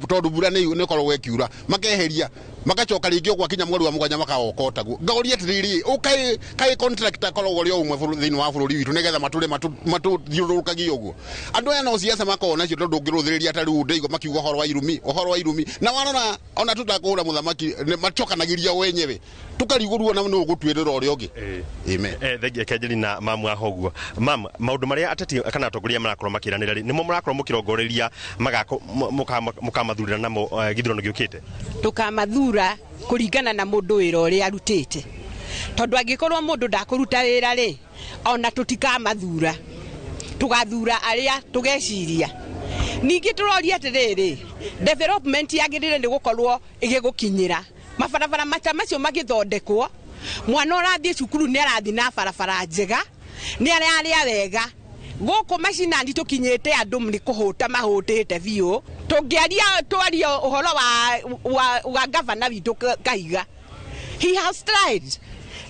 tondu mbura ni korwo ekiura makeheria magacoka ringi gwa kinya mweri wa mwanja makaokota guo ngauri atiriri ukai contractor korwo rio umwe thiini wa bururi witu nigetha mature matuthiurukagia uguo andu aya no ciaca makona cio tondu ngiruthiriria ta riu ndeigo makiuga uhoro wa irumi na wanona ona tutakura muthamaki macokanagiria wenyewe tukarigurwo na no gutwirira uria ungi amen thengia kenjeri na mamu ahoguo mam maundu maria ateti kana atongoria marakorwo makiranira ri nimo murakorwo mukirongoreria magako mukamathurira namo githurano giukite tukamathura kuringana na mundu wira uria arutite tondu angikorwo mundu ndakuruta wira ri ona tutikamathura tugathura aria tugeciria ningi turoria atiriri development yagirire ni gukorwo igigukinyira mabarabara macio magithondekwo mwana urathie cukuru ni arathi na barabara njega ni aria wega guku macinani tukinyite andu ni kuhuta mahutite biu tungiaria twaria uhoro wa governor witu Kaiga he has tried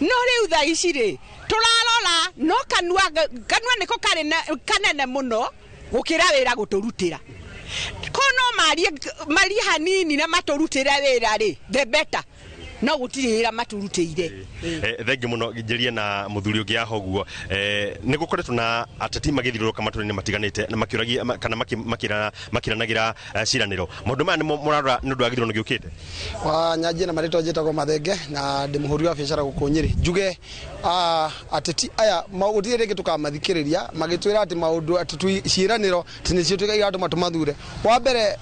no riu tha ici ri turarora no kanua niko kanene muno gukira wira guturutira kono mari hanini na maturutira wira ri the better no gutirira maturutire thengi muno ngirie na muthuri ungi ahoguo ni gukoretwo na ateti magithiruruka maturi-ini matiganite na makiuragia kana makiranagira ciĩranĩro maundu maya ni murarora ni undu wa githurano giukite wa nyanjie na marito njitagwo Mathenge na ndi muhuri wa biacara guku Nyeri njuge ateti aya maugutire ringi tukamathikiriria magitwira ati maundu atutu ciĩranĩro tinicio tukiga andu matumathure wa mbere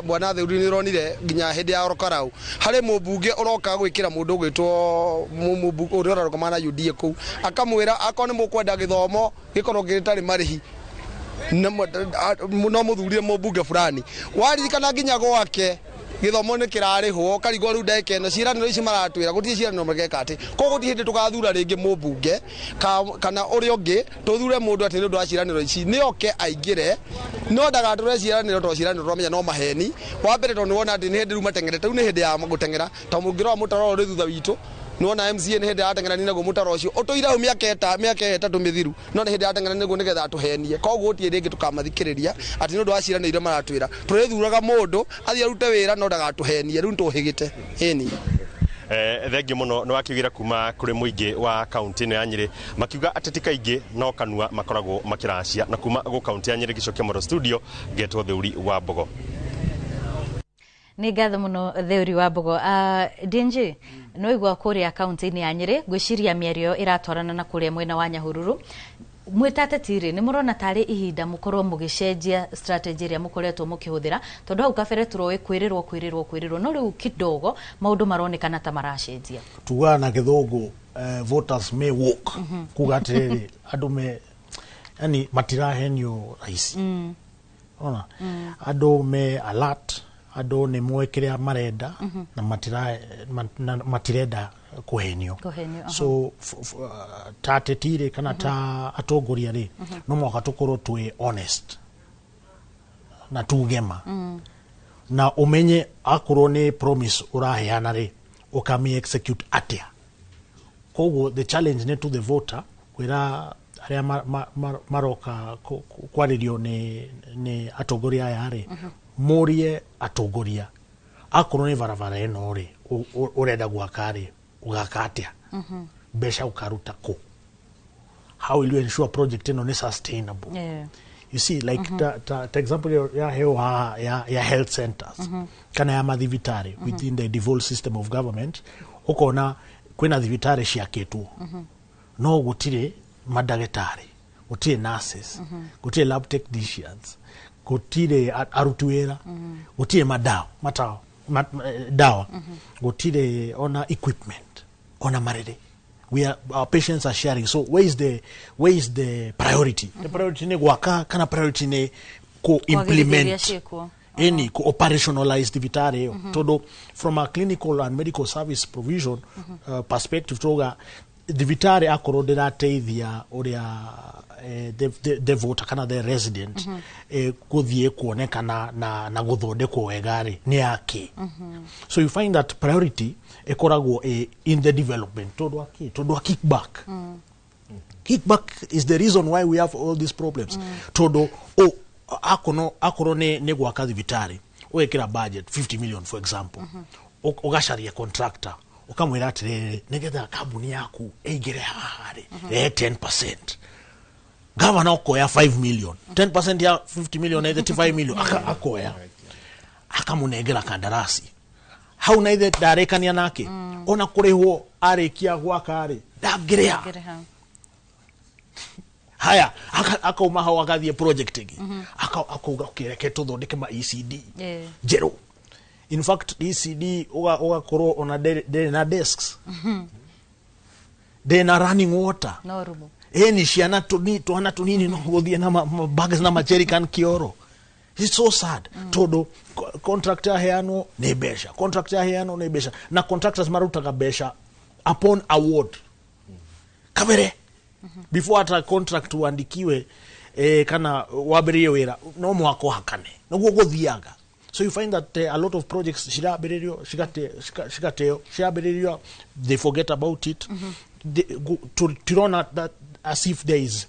bwana theuri ni ronire nginya hindi ya orokarau hari mubunge uroka gwikira mundu gwitwo mubunge uria urarokomana UDA ku akamwira akone mukwenda githomo gikorwo gitari marihi no muthurire mubunge fulani waririkana nginya gwake githomo ni kirarihwo karigwo riu ndeke no ciĩranĩro ici maratwira gutie ciĩranĩro mageka ati ko gutie hindi tugathura ringi mubunge kana uri ungi tuthure mundu ati ni undu wa ciĩranĩro ici ni oke aingire no ndagature ciĩranĩro to ciĩranĩro twamenya no maheni wa mbere to ni wona ati ni hindi riu matengerete riu ni hindi ya gutengera to mungirwa mutaro uri thutha witu nona MCA ni hindi atengerani naguo mutaro ucio utuira miaka etatu mithiru no ni hindi atengerani naguo nigetha atuhenie koguo utie ringi tukamathikiriria ati ni undu wa ciĩranĩro maratwira turithuraga mundu athie arute wira no ndagatuhenie riu tuhigite eni thengi muno ni wakiugira kuma kuri muingi wa kaunti ino ya Nyeri makiuga ateti kaingi no kanua makoragwo makiracia na kuma go kaunti ya Nyeri gicokia Moro studio getwo Theuri wa Mbogo ni ngatho muno Theuri wa Mbogo Dinji no igwa kuria kaunti-ini ya Nyeri gwiciria mĩario iratwarana na kuria mwena wa Nyahururu mwĩtate tiri ni murona tari ihinda mukorwo mugicenjia strategy ria mukoretwo mukihuthira tondu hau kabere turoi kwirirwo no riu kidogo maundu maronekana ta maracenjia tuga na githungu voters may walk kuga atiriri andu me yani matirahenio raisi ona andu me alert andu ni mwekiria marenda na matirenda kuhenio so tatetire kana ta atongoria ri no mwaka tukorwo twi honest na tugema na umenye akorwo ni promise uraheana ri ukami execute atia koguo the challenge ne to the voter kwira aria maroka kwaririo ni atongoria aya ri murie atongoria akorwo ni barabara eno ri urenda gwaka ri ugakatia besha ukaruta ko how will you ensure project ino ni sustainable You see, like the example ya health centers kana ya mathivitari within the devolved system of government ukona kwina thivitari ciakitwo no gutire madagitari, gutire nurses, gutire lab technicians, gutire aruti wira, gutire dawa, gutire ona equipment, ona marere. Our patients are sharing. So where is the priority? The priority ne gwaka kana priority ne ko implement any ko operationalize the vitare todo from a clinical and medical service provision perspective toga the vitare akorodera teithia oria the voter kana the resident kuthie kuonekana na guthondekwo wegari ni yake. So you find that priority ekoragwo in the development todo kickback. Kickback is the reason why we have all these problems. Todo akoro ne gwaka thibitari wekira budget 50 million for example, ugasharia contractor ukamwira atirere negetha kambuni yaku eigere hahari 10%. Governor okoya 5 million, 10% ya 50 million 85 million akoya akamunegera kandarasi hau na ithe ndarekania nake ona kurihwo arikia gwakari ndagerea haya akauma hau agathie project igi akauga kireke tuthondeke ma ECD jero. In fact ECD ugakorwo ona na desks na running water no rumo ni ciana tunini no guthie na bags na jerrycan kioro. It's so sad. Todo contractor heano ne besha, na contractors marutaga besha upon award kabere before ata contract uandikiwe kana wabirie wira no mwako hakane no guthiaga. So you find that a lot of projects shirabirio they forget about it. To run at that as if there is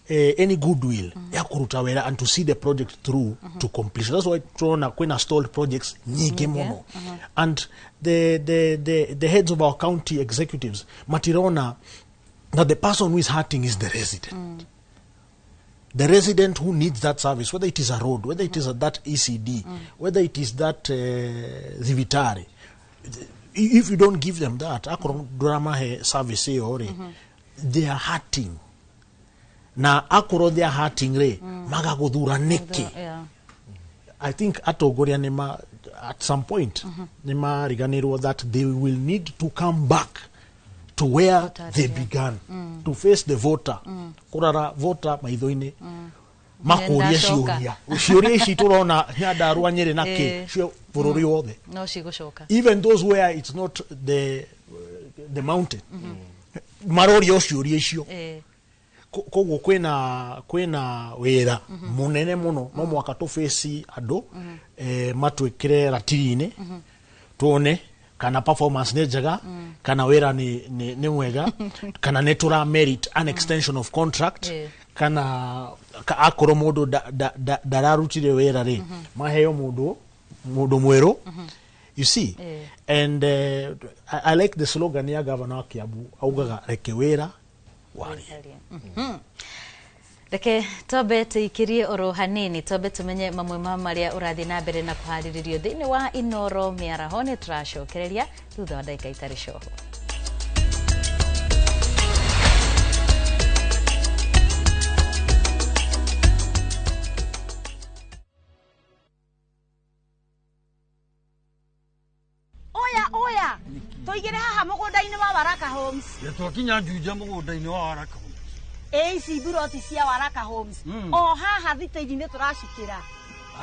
any goodwill ya kuruta wera and to see the project through to completion. That's why tunaona kwena stalled projects nyingi mono. And the heads of our county executives matirona that the person who is hurting is the resident. The resident who needs that service, whether it is a road, whether it is that ECD, whether it is that zivitari. If you don't give them that, service they are hurting. Na akoro they are hurting re maga guthura niki. I think atogoria nema at some point nema riganirwo that they will need to come back to where they began, to face the voter. Kurara voter maithoini makuria ciuria ici turona nyandarua Nyeri na ki cio bururi wothe no cigushoka, even those where it's not the mountain maroria ciuria icio. Koguo kwina wira munene muno no mwaka to face andu matwikire ratiri-ini tuone kana performance ne njega kana wira ni mwega kana netura merit an extension of contract kana akoro mundu dararutire wira ri maheo mundu mweru. You see, and I like the slogan ya governor Kiambu augaga reke wira wari. Reke tobe tuikirie oro hanini, tobe tumenye mamwe maria urathi na mbere na kuhariririo thiini wa Inoro miaraho ni turacokereria thutha wa ndagika itari coho. Oya toigire haha mugunda-ini wa Waraka Homes. Twakinya Juja mugunda-ini wa Waraka Homes. Ici buroti cia Waraka Homes. O haha thitĩri-inĩ turacukĩra.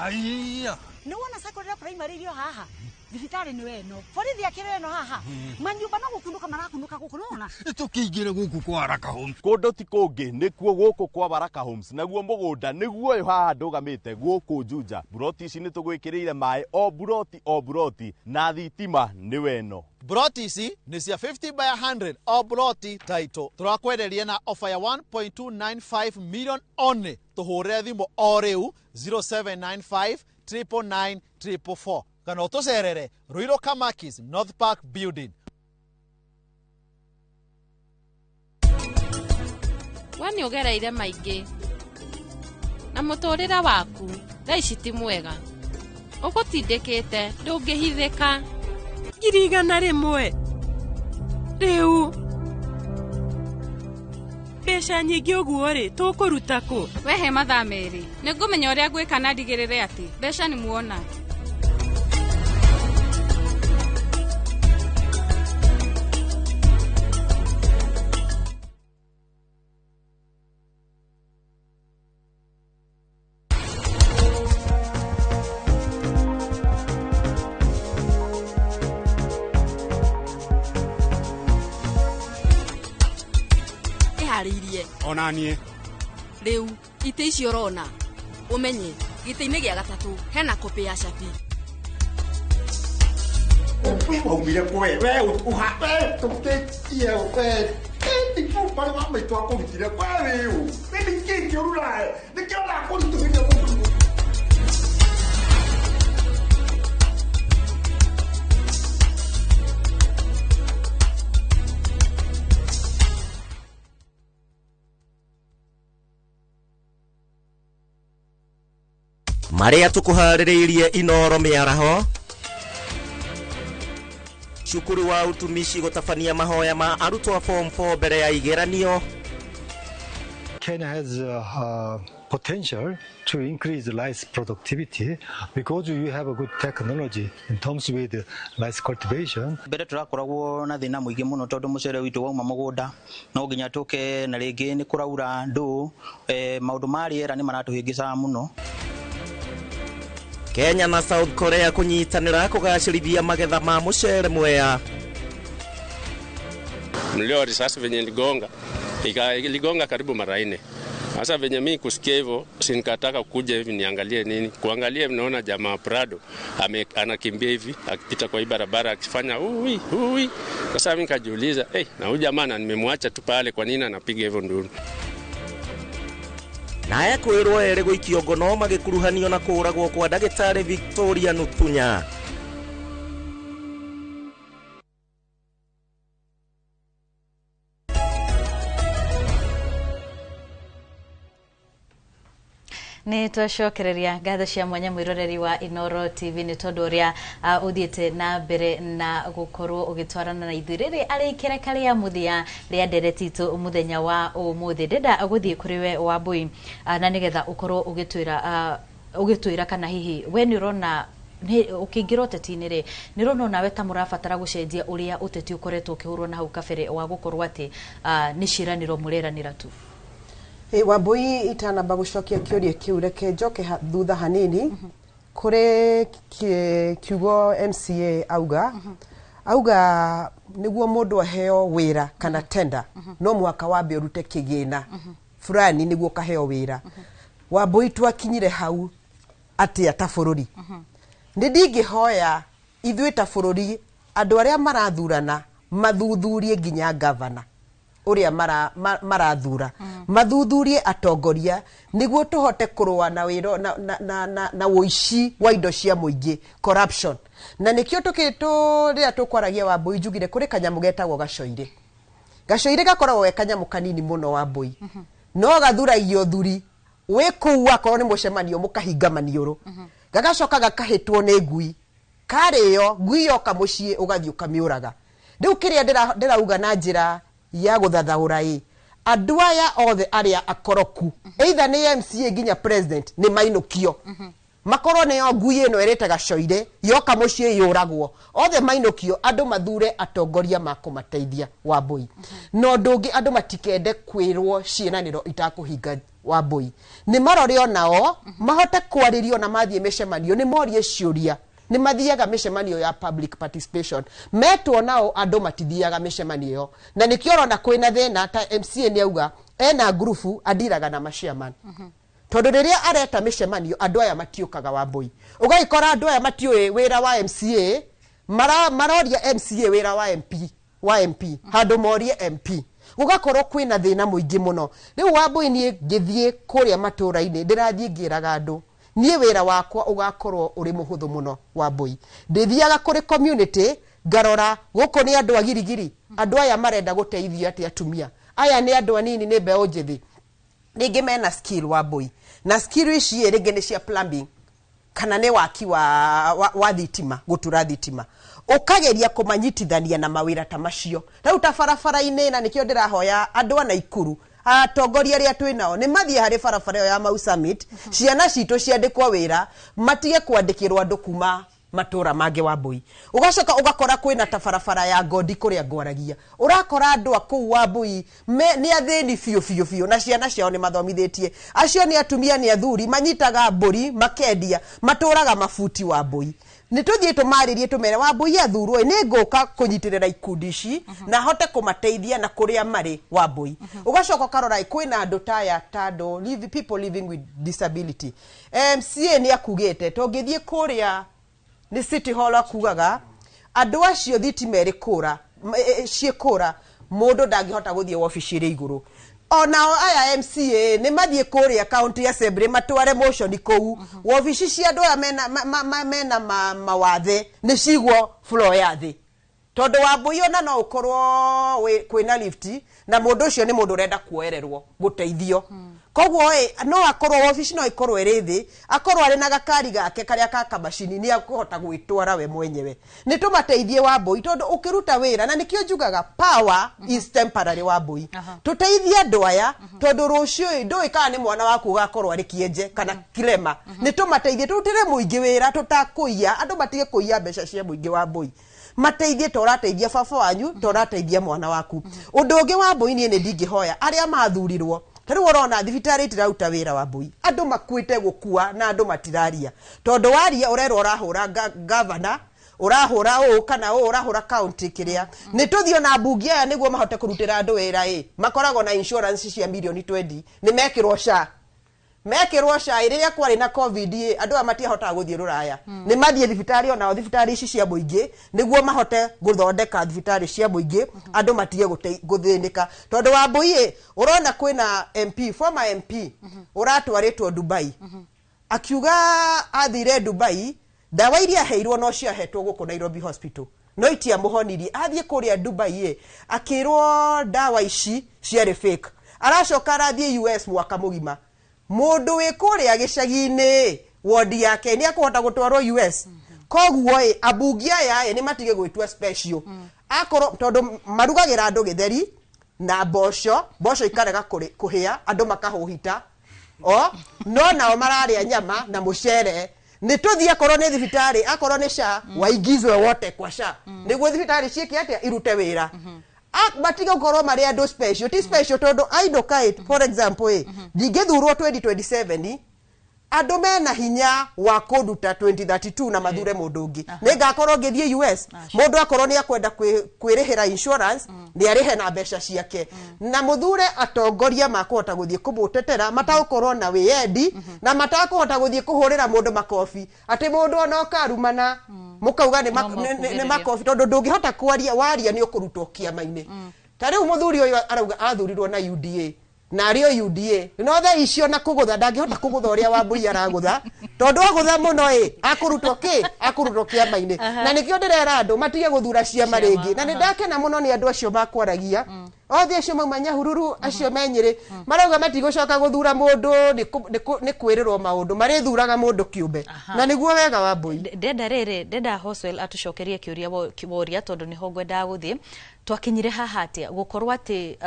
Aiya. Nĩ wona secondary primary irio haha. Thibitari nĩ weno. Borithi akĩrĩ weno haha. Manyumba no gũkunũka marakunũka gũkũ nona. Tũkĩingĩre gũkũ kwa Waraka Homes. Kũndũ ti kũngĩ nĩkuo gũkũ kwa Waraka Homes. Naguo mũgũnda nĩguo ũyũ haha ndũgamĩte gũkũ Juja. Buroti ici nĩ tũgwĩkĩrĩire maĩ o buroti na thitima nĩ weno. Buroti ici nĩ cia 50 by 100 o buroti title. Turakwenderia na offer ya 1.295 million only. Tũhũrĩre thimũ o rĩu 0795 999 444. Kana ũtũcerere Ruiru Kamakis North Park Building. We nĩ ũgereire maingĩ na muturira waku thaa ici ti mwega ugutindikite ndungihithika 100 riu mbeca nyingi uguo ri tukuruta ku wehe mathaa meri ningumenya uria gwika na ndigirire ati mbeca ni muona onanie riu ite icio rona umenye gite-ini gia gatatu hena kopi ya shapi waumire kwe we uhape tuketie we ndifu pale mama itu akurutire kwa riu mimi kiki ururae nikiona akurutire Maria tukuhaririirie Inoro miaraho cukuru wa utumishi gutafania mahoya ma arutwo a form 4 mbere ya igeranio. Kenya has potential to increase rice productivity because we have a good technology in terms with rice cultivation. Mbere turakoragwo na thina muingi muno tondu mucere witu wauma mugunda no nginya tuke na ringi ni kuraura ndu maundu ma riera ni maratuhingica muno. Kenya na South Korea kunyitanira kugacirithia magetha ma mucere mwea. Mliori sasa venye ligonga karibu mara 4. Sasa venye mimi kusikia hivyo sinikataka kuja hivi niangalie nini. Kuangalia naona jamaa Prado anakimbia hivi akipita kwa hii barabara akifanya ui. Sasa mimi nikajiuliza na huyu jamaa nimemwacha tu pale, kwa nini anapiga hivyo nduru? Naye kwirwo ere guikio ngono magikuruhanio na kuragwo kwa ndagitari Victoria Nutunya. Ni twacokereria ngatho cia mwanya mwiroreri wa Inoro TV ni tondu uria uthiete na mbere na gukorwo ugitwarana na ithuĩ rĩrĩ arĩ ikereka rĩa muthia rĩa ndereti itu muthenya wa umuthi ndenda guthii kuri we Wambui na nigetha ukorwo ugitwira kana hihi we ni urona ukingira uteti-ini ri ni rona nawe ta murabatara gucenjia uria uteti ukoretwo ukihurwo na hau kabere wa gukorwo ati ni ciĩranĩro mũreranĩra tu. Wambui itanamba gucokia kiuria kiu reke njoke thutha hanini kuri kiugo MCA auga niguo mundu aheo wira kana tender no mwaka wambe urute kigina fulani niguo kaheo wira. Wambui twakinyire hau ati ata bururi ni ndingihoya ithuĩ ta bururi andu aria marathurana mathuthurie nginya governor uria marathura mathuthurie atongoria niguo tuhote kurua na wiro na woici wa indo cia muingi corruption. Na nikio rĩrĩa tukwaragia Wambui njugire kuri kanyamu getagwo gacoire gakoragwo ge kanyamu kanini muno Wambui no gathuragio thuri wi kuu akorwo ni mucemanio mukahinga maniuru gagacoka gakahitwo ni ngui karĩo ngui yoka muciĩ ugathii ukamiuraga. Riu kiria ndirauga na njira ya guthathaura andu aya othe aria akoroku either ni MCA nginya president ni mainukio makorwo niyo ngui ino erete gacoire yoka muciĩ yuragwo othe mainukio andu mathure atongoria makumateithia Wambui. No ndungi andu matikende kwirwo ciĩranĩro itakuhinga Wambui ni marore onao mahote kwaririo na mathie micemanio ni morie ciuria ni mathiaga micemanio ya public participation metwo nao andu matithiaga micemanio yo na nikio na kwina thina ta MCA ni auga ena grupu adiraga na machairman tondu riria areta micemanio andu aya matiukaga Wambui ugaikora andu aya matiui wira wa MCA maroria MCA wira wa MP handu morie MP ugakorwo kwina thina muingi muno. Riu Wambui ni ngithie kuria matura-ini ndirathie ngiraga andu nie wira wakwa ugakorwo uri muhuthu muno Wambui ndithiaga kuri community ngarora guko ni andu agirigiri andu aya marenda guteithia ati atumia aya ni andu anini ni mbeo njithi ningi mena skill Wambui na skill ici rĩngĩ nĩ cia plumbing kana nĩ waki wa thitima gutura thitima ukageria kumanyitithania na mawira ta macio rĩu ta barabara-inĩ na nĩkĩo ndĩrahoya andũ ana Ikuru atongoria rĩa twinao nĩ mathie harĩ barabara ya Mau Summit ciana citũ ciandĩkwo wĩra matige kwandĩkĩrwo andũ kuma matura mangĩ wa Mbui ugacoka ugakora kwina ta barabara ya Gondi kuria ngwaragia urakora andu akuu wa Mbui ni athĩni biũ na ciana ciao ni mathomithitie acio ni atumia ni athuri manyitaga mburi makendia maturaga mafuti wa Mbui nituthie tumaririe tumere wa Mbui athurwo ni nguka kunyitirira ikundi ici na hote kumateithia na kuria mari wa Mbui ugacoka karora kwina andu taya tando people living with disability MCA ni akugite tongithie kuria ni City Hall akugaga andu acio thitimeri kura ciekura mundu ndangihota guthie ofici iri iguru onao aya MCA ni mathie kuria county assembly matware motion kou ofici cia andu aya mena mawathe ni cigwo floor ya thi tondu wa Mbui ona no ukorwo kwina lift na mundu ucio ni mundu urenda kuererwo guteithio koguo no akorwo ofici no ikorwo iri thi akorwo ari na gakari gake karia kaka machini ni akuhota gwitwara we mwenyewe ni tumateithie wa Mbui tondu ukiruta wira na nikio njugaga power is temporary wa Mbui tuteithie andu aya tondu rucio ndui kana ni mwana waku gakorwo ari kienje kana kilema ni tumateithie tutire muingi wira tutakuiya andu matige kuiya mbeca cia muingi wa Mbui mateithie torateithia baba wanyu torateithia mwana waku undu ungi wa Mbui ni ndingihoya aria mathurirwo Tari urona thibitari itirauta wira wa Mbui andu makwite gukua na andu matiraria tondu waria urero urahura governor urahura kana urahura county kiria ni tuthio na mbunge aya niguo mahote kurutira andu wira makorago na insurance cia milioni 20 ni mekirwo SHA iria kwari na covid andu amatiahota guthie ruraya ni mathie thibitari ona thibitari ici cia muingi niguo mahote guthondeka thibitari cia muingi andu matige guthinika tondu wa Mbui urona kwina MP former MP uratwaritwo Dubai akiuga athire Dubai dawa iria heirwo no cia hetwo guku Nairobi hospital no itia muhonirie athie kuria Dubai akirwo dawa ici ciari fake aracoka arathie US mwaka mugima mundu we kuria gicagi-ini wodi yake ni akuhota gutwarwo US koguo abungi aya ni matige gwitwa special akoro tondu marugagira andu githeri na mboco ikarega kuhia andu makahuhita no nao mararia nyama na mucere ni tuthie akorwo ni thibitari akorwo ni SHA waingizwe wote kwa SHA niguo thibitari cieke atia irute wira matiga ukorwo mari andu special ti special tondu aidokai for example ndingithurwo 2027 andu mena hinya wa kuruta 2032 na mathure mundu ungi ningakorwo ngithie US mundu akorwo ni akwenda kwirihira insurance ni arihe na mbeca ciake na muthure atongoria makuhota guthie kumutetera matagukorwo na wiendi na matakuhota guthie kuhurira mundu makofi ati mundu ona karumana mukauga ni makofi tondu ndungihota kwaria waria ni ukurutwo kiama-ini tariu muthuri uyu arauga athurirwo na UDA na ario UDA no tha icio na kugutha ndangihota kugutha uria wa Mbui aragutha tondu agutha muno akurutwo kiama-ini na nikio ndirera andu matige guthura ciama ringi na nindakena muno ni andu acio makwaragia othe acio mauma Nyahururu acio menyiri marauga matigucoka guthura mundu ni kwirirwo maundu marithuraga mundu kiumbe na niguo wega wa Mbui ndenda Hoswell atucokerie kiuria tondu niho ngwenda guthie twakinyire haha atia gukorwo ati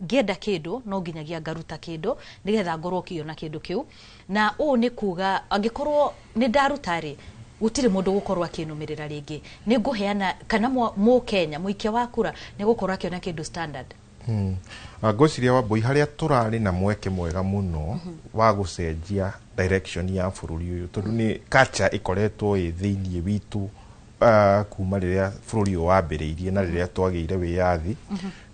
ngenda kindu no nginyagia ngaruta kindu nigetha ngorwo kiona kindu kiu na ni kuga angikorwo ni ndarutari gutire mundu gukorwo akinumirira ringi ni nguheana kana mu Kenya muikia wa kura ni gukorwo akiona kindu standard ngociria wa Mbui haria turari na mweke mwega muno wa gucenjia direction ya bururi uyu tondu ni culture ikoretwo thiini witu kuma riria bururi wambiriirie na riria twagiire wiyathi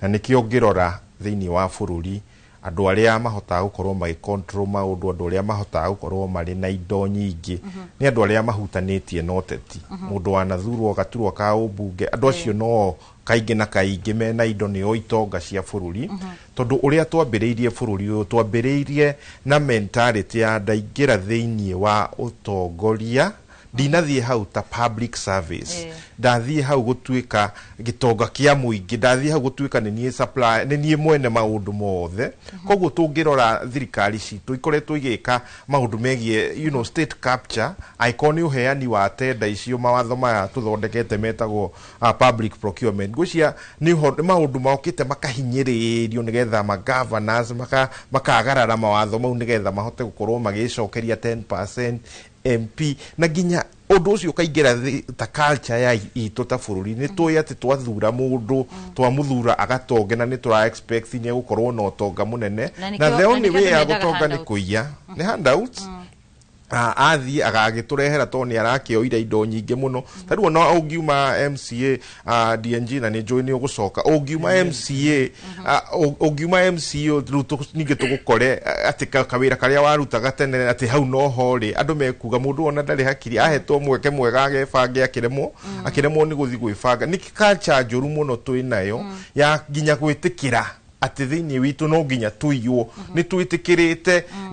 na nikio ngirora thiini wa bururi andu aria mahotaga gukorwo magicontrol maundu andu aria mahotaga gukorwo mari na indo nyingi ni andu aria mahutanitie na uteti mundu wanathurwo gaturwo ka ubunge andu acio no kaingi na kaingi mena indo ni o itonga cia bururi tondu uria twambiriirie bururi uyu twambiriirie na mentality ya ndaingira thiini wa utongoria ndinathie hau ta public service ndathie hau gutuika gitonga kia muingi ndathie hau gutuika ni supply ni mwene maundu mothe koguo tungirora thirikari citu ikoretwo igika maundu megie state capture icon uheani wa tenda icio mawatho maya tuthondekete metagwo public procurement gucia ni maundu maukite makahinyiririo nigetha ma governors makagarara mawatho mau nigetha mahote gukorwo magicokeria 10% MP na ginya undu ucio kaingira ta culture ya itu ta bururi ni tuya ati twathura mundu twamuthura agatonge na ni tura expect ni gukorwo no tonga munene na the only way ya gutonga ni kuiya ni handouts athi agagiturehera toni arakioira indo nyinge muno tariu no ungiuma MCA DNG na ni join ni ugucoka ungiuma MCA ungiuma MCO ruto ninge tugukore ati kawira karia warutaga tene ati hau no hori andu mekuga mundu ona ndari hakiri ahetwo mweke mwega agebange akiremwo ni guthi gwibanga ni culture njuru muno twinayo ya ginya gwitikira ati thiini witu no nginya tuiywo ni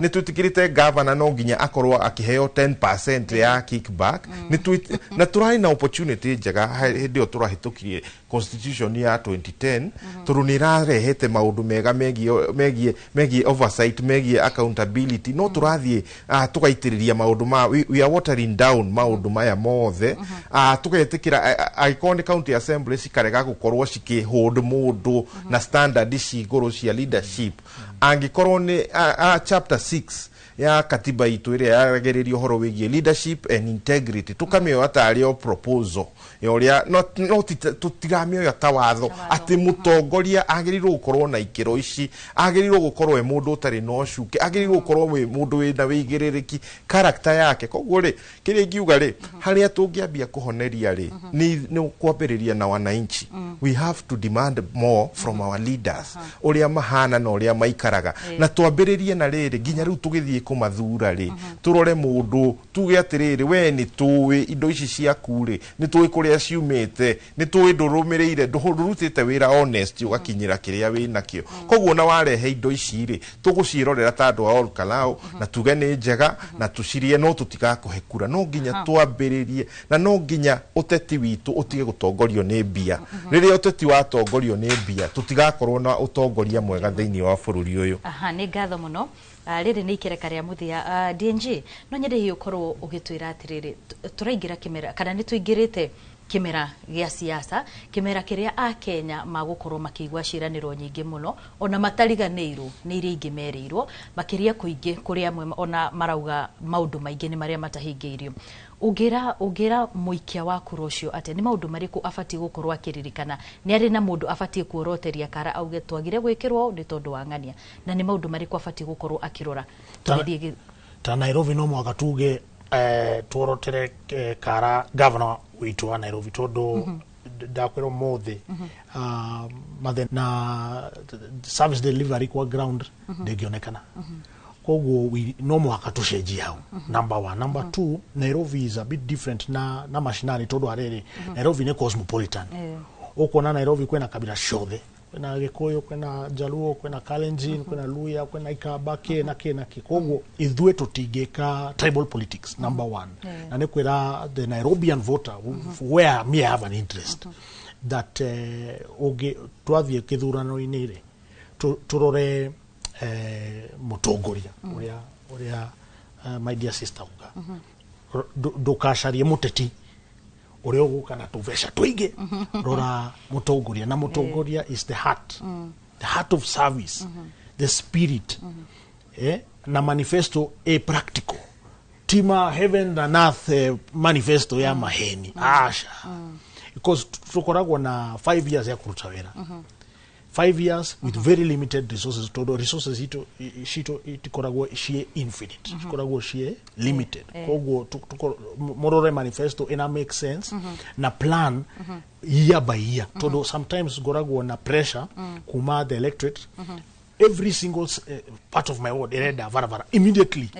twitikirite governor no nginya akorwo akiheo 10% ya kickback na turai na opportunity njega hindio turahitukirie constitution ya 2010 turunirarehete maundu mega megie oversight megie accountability no turathie tugaitiriria maundu ma we are watering down maundu maya mothe tugetikira icon county assembly cikarega gukorwo cikihund mundu na standard igoro cia leadership angikorwo ni chapter 6 ya katiba itu iria yageririo horo wigie leadership and integrity tukamio atario proposal yoria no tutiramio ya tawatho ati mutongoria agerirwo gukorwo na ikiro ici agerirwo gukorwo mundu utari no shuke agerirwo gukorwo mundu wina wigiririki character yake koguo ri kiri ngiuga ri haria tungiambia kuhoneria ri ni kwambiriria na wananchi we have to demand more from our leaders uria mahana na uria maikaraga na twambiririe na riri ginya riu tugithie kumathura ri turore mundu tuge atiriri we ni tuwi indo ici ciaku ri ni tuwi kuria ciumite ni tuwi ndurumirire ndurutite wira honest ugakinyira kiria wina kio koguo na warehe indo ici ri tugucirorera tandu wa all kalau na tuge ni njega na tucirie no tutigakuhe kura no nginya twambiririe na no nginya uteti witu utige gutongorio ni mbia riria uteti wa tongorio ni mbia tutigakorwo na utongoria mwega thiini wa bururi uyu ni ngatho muno riri ni ikereka ria muthia DNG no nyende hiyo korwo ugitwira atiriri turaingira kimera kana ni tuingirite kimera gia siasa kimera kiria a Kenya magukorwo makigwa ciĩranĩro nyingi muno ona matariganĩirwo ni iria ingi merirwo makiria kuingi kuria amwe ona marauga maundu maingi ni maria matahingĩirio ugira muikia wa kurocio ate ni maundu mariku afati gukorwo akiririkana ni ari na mundu afati kuoroteria kara auge twagire gwikirwo ni tondu wa ng'ania na ni maundu mariku afati gukorwo akirora ta Nairobi no mwaka tuge tuorotere kara governor witu wa Nairobi tondu ndakwiro mothe mathe na service delivery kwa ground ndegionekana koguo no mwaka tucenjie hau number 1 number 2 Nairobi is a bit different na mashinani tondu arere Nairobi ni cosmopolitan ukona Nairobi kwena kabila ciothe kwena Gikuyu kwena Jaluo kwena Kalenjin kwena Luya kwena Ikamba na koguo ithue tutingika tribal politics number 1 na ni kwira the Nairobian voter where me have an interest that twathie kithurano-ini ri turore mutongoria uria my dear sister uga ndukacarie muteti uria uguka na tuvesha twingi rora mutongoria na mutongoria is the heart of service the spirit na manifesto a practical tima heaven and earth manifesto ya maheni asha because tukoragwo na 5 years ya kuruta wera 5 years with very limited resources todo resources ito itikoragwo shie infinite ikoragwo shie limited koguo morore manifesto ina make sense na plan year by year todo sometimes goragwo na pressure kuma the electorate every single part of my ward ereda varavara immediately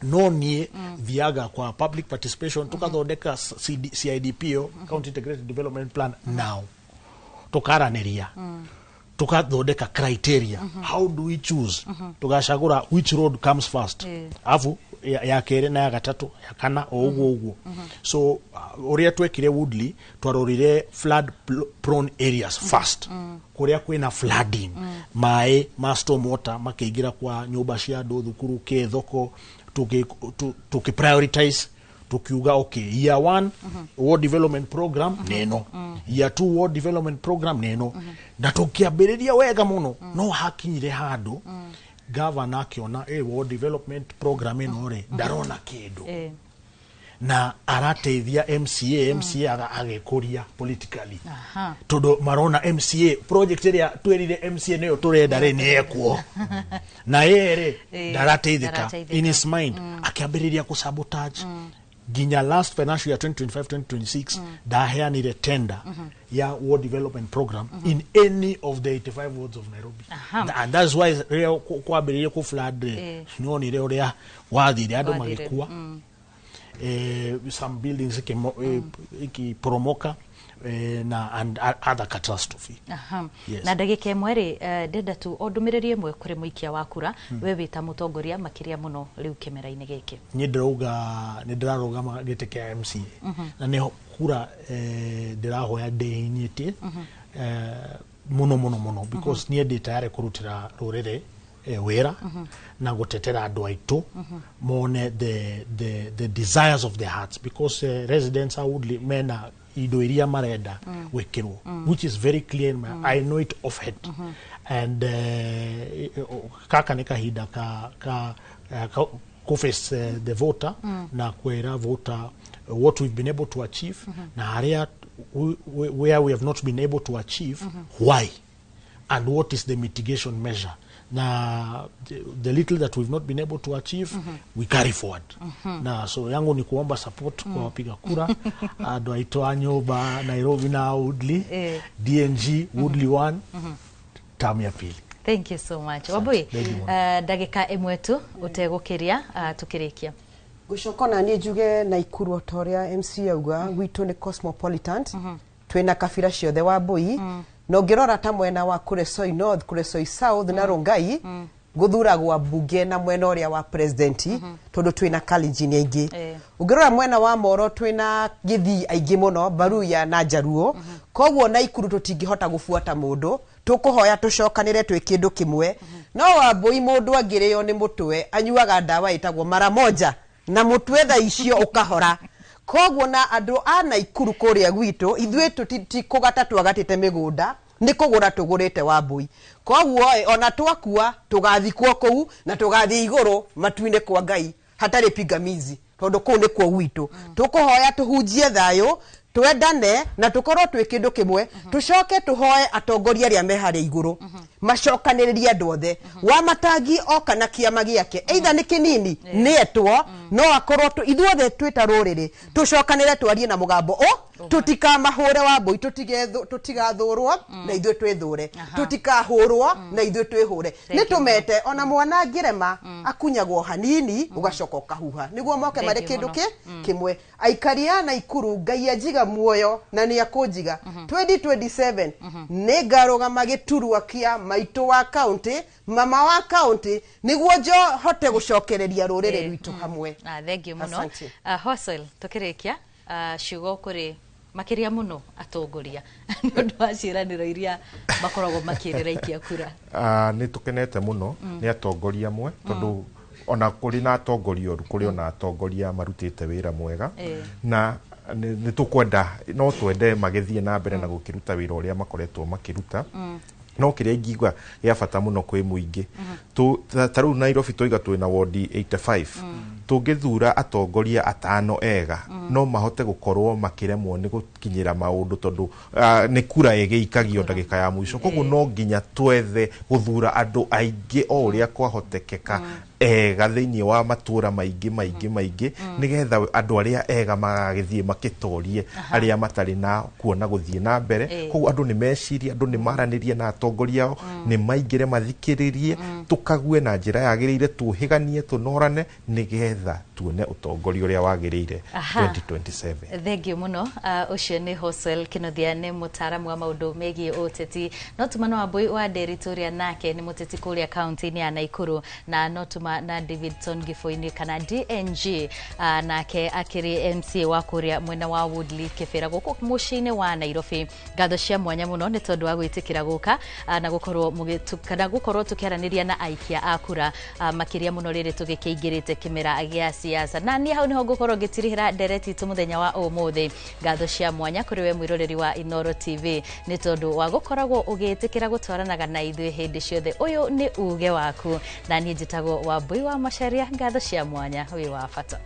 no nie viaga kwa public participation tukathondeka CIDPO county integrated development plan now tokaranĩria tukathondeka criteria how do we choose tugacagura which road comes first afu ya kere na ya gatatu ya kana oguo so uria twekire Woodley twarorire flood prone areas first kuria kwina flooding mai ma storm water makeingira kwa nyumba cia andu thukuru ke thoko tuki prioritize tukiuga okay year 1 ward development program neno year 2 ward development program neno na tukiambiriria wega muno no hakinyire handu governor akiona ward development program ino ri ndarona kindu na arateithia MCA agekuria politically todo marona MCA project iria twerire MCA niyo turenda ri niekwo na yere ndarateithika in his mind akiambiriria ku sabotage ginya last financial year 2025-2026 daheanire tender ya ward development program in any of the 85 wards of Nairobi and that's why kwambiririe ku flood nionire uria wathire andu magikua some buildings ikiporomoka na and other catastrophe. Yes. Na ndagika imwe ri ndenda tu ondumirerie imwe kuri muikia wa kura we wita mutongoria makiria muno riu Kĩmera-inĩ giki. Ni ndirarugama gite kia MCA na ni kura ndirahoya ndeinyite muno because ni ndita yare kurutira rurire wera na gutetera andu aitu mone the desires of their hearts because residents are would mena indo iria marenda wekirwo which is very clear in my, I know it off head and kaka ni kahinda ka face the voter na kwera voter what we've been able to achieve na area where we have not been able to achieve why and what is the mitigation measure na the little that we've not been able to achieve we carry forward na so yangu ni kuomba support kwa wapiga kura ado aitoa nyoba Nairobi na Woodley DNG Woodley 1 tamu ya pili. Thank you so much Wabui ndagika imwe tu utegukiria tukirikia gucokona ni njuge na ikuru otoria MC auga gwitu ni cosmopolitan twina kabira ciothe Wabui no ngirora ta mwena wa Kuresoi North Kuresoi South na Rongai guthuragwa bunge na mwena uria wa president tondu twina Kalenjin aingi ungirora mwena wa Moro twina Githii aingi muno Baruya na Jaruo koguo na ikuru tutingihota gufuata mundu tukuhoya tucokanire twi kindu kimwe no Wabui mundu angirio ni mutwe anyuaga ndawa itagwo mara moja na mutwe tha icio ukahora koguo na andu ana ikuru kuria gwitu ithwe tutikugata twagatite migunda ni kugura tugurite Wabui koguo ona twakua tugathikwo kuu na tugathi iguru matuine kwa Ngai hatari pigamizi tondu kuu ni kwa gwitu tukuhoya tuhunjie thayo twendane na tukorwo twi kindu kimwe tucoke tuhoe atongoria ria mehare iguru macokaniriria andu othe wa matangi okana kiama giake either ni kinini ni etwo no akorwo ithuothe twita ruriri tucokanire twarie na mugambo tutikamahure Wabui tutigathurwo na ithuĩ twithure tutikahurwo na ithuĩ twihure ni tumete ona mwana ngirema akunyagwo hanini ugacoka kahuha niguo moke mari kindu kimwe aikaria na ikuru Ngai ajiga muoyo na ni akunjiga 2027 ni ngarugama giturwa kia maitu wa county mama wa county niguo njo hote gucokereria rurire rwitu hamwe. Thank you muno Hosel tukirikia ciugo kuri makiria muno atongoria ndu wa ciĩranĩro iria makoragwo makirira ikia kura ni tukenete muno ni atongoria amwe tondu ona kuri na atongoria oru kuri ona atongoria marutite wira mwega na ni tukwenda no twende magithie na mbere na gukiruta wira uria makoretwo makiruta no kiria ingigwa ya bata muno kwi muingi taru Nairobi toiga twina ward 85 tungithura atongoria atano ega no mahote gukorwo makiremwo ni gukinyira maundu tondu ni kura igiikagio ndagika ya mwisho koguo no nginya twethe guthura andu aingi o uria kwahotekeka ega thiini wa matura maingi nigetha andu aria ega magagithie makitorie aria matari na kuona guthie na mbere koguo andu ni meciria andu ni maranirie na atongoria ni maingire mathikiririe tukague na njira yagiriire tuhiganie tunorane nigetha tuone utongoria uria wagirire 2027. Thengio muno ucio ni Hosel Kinothia ni mutaramu wa maundu megie uteti. No tumano wa Mbui wa Deritoria nake ni muteti kuria county-ini ya Naikuru, na no tuma na Davidson Gifoini kana DNG nake akiri MC wa kuria mwena wa Woodley Kĩmera guku muciini wa Nairobi. Ngatho cia mwanya muno ni tondu wa gwitikira guka na gukorwo mugitukana gukorwo tukiaraniria na aikia akura makiria muno riri tugikiingirite Kĩmera gia siasa. Na ni hau niho ngukorwo ngitirihira ndereti tu muthenya wa umuthi. Ngatho cia mwanya kuri we mwiroreri wa Inoro TV ni tondu wa gukoragwo ugitikira gutwaranaga na ithuĩ hindi ciothe. Uyu ni uge waku na ni njitagwo wa Mbui wa Macharia. Ngatho cia mwanya wi wa bata.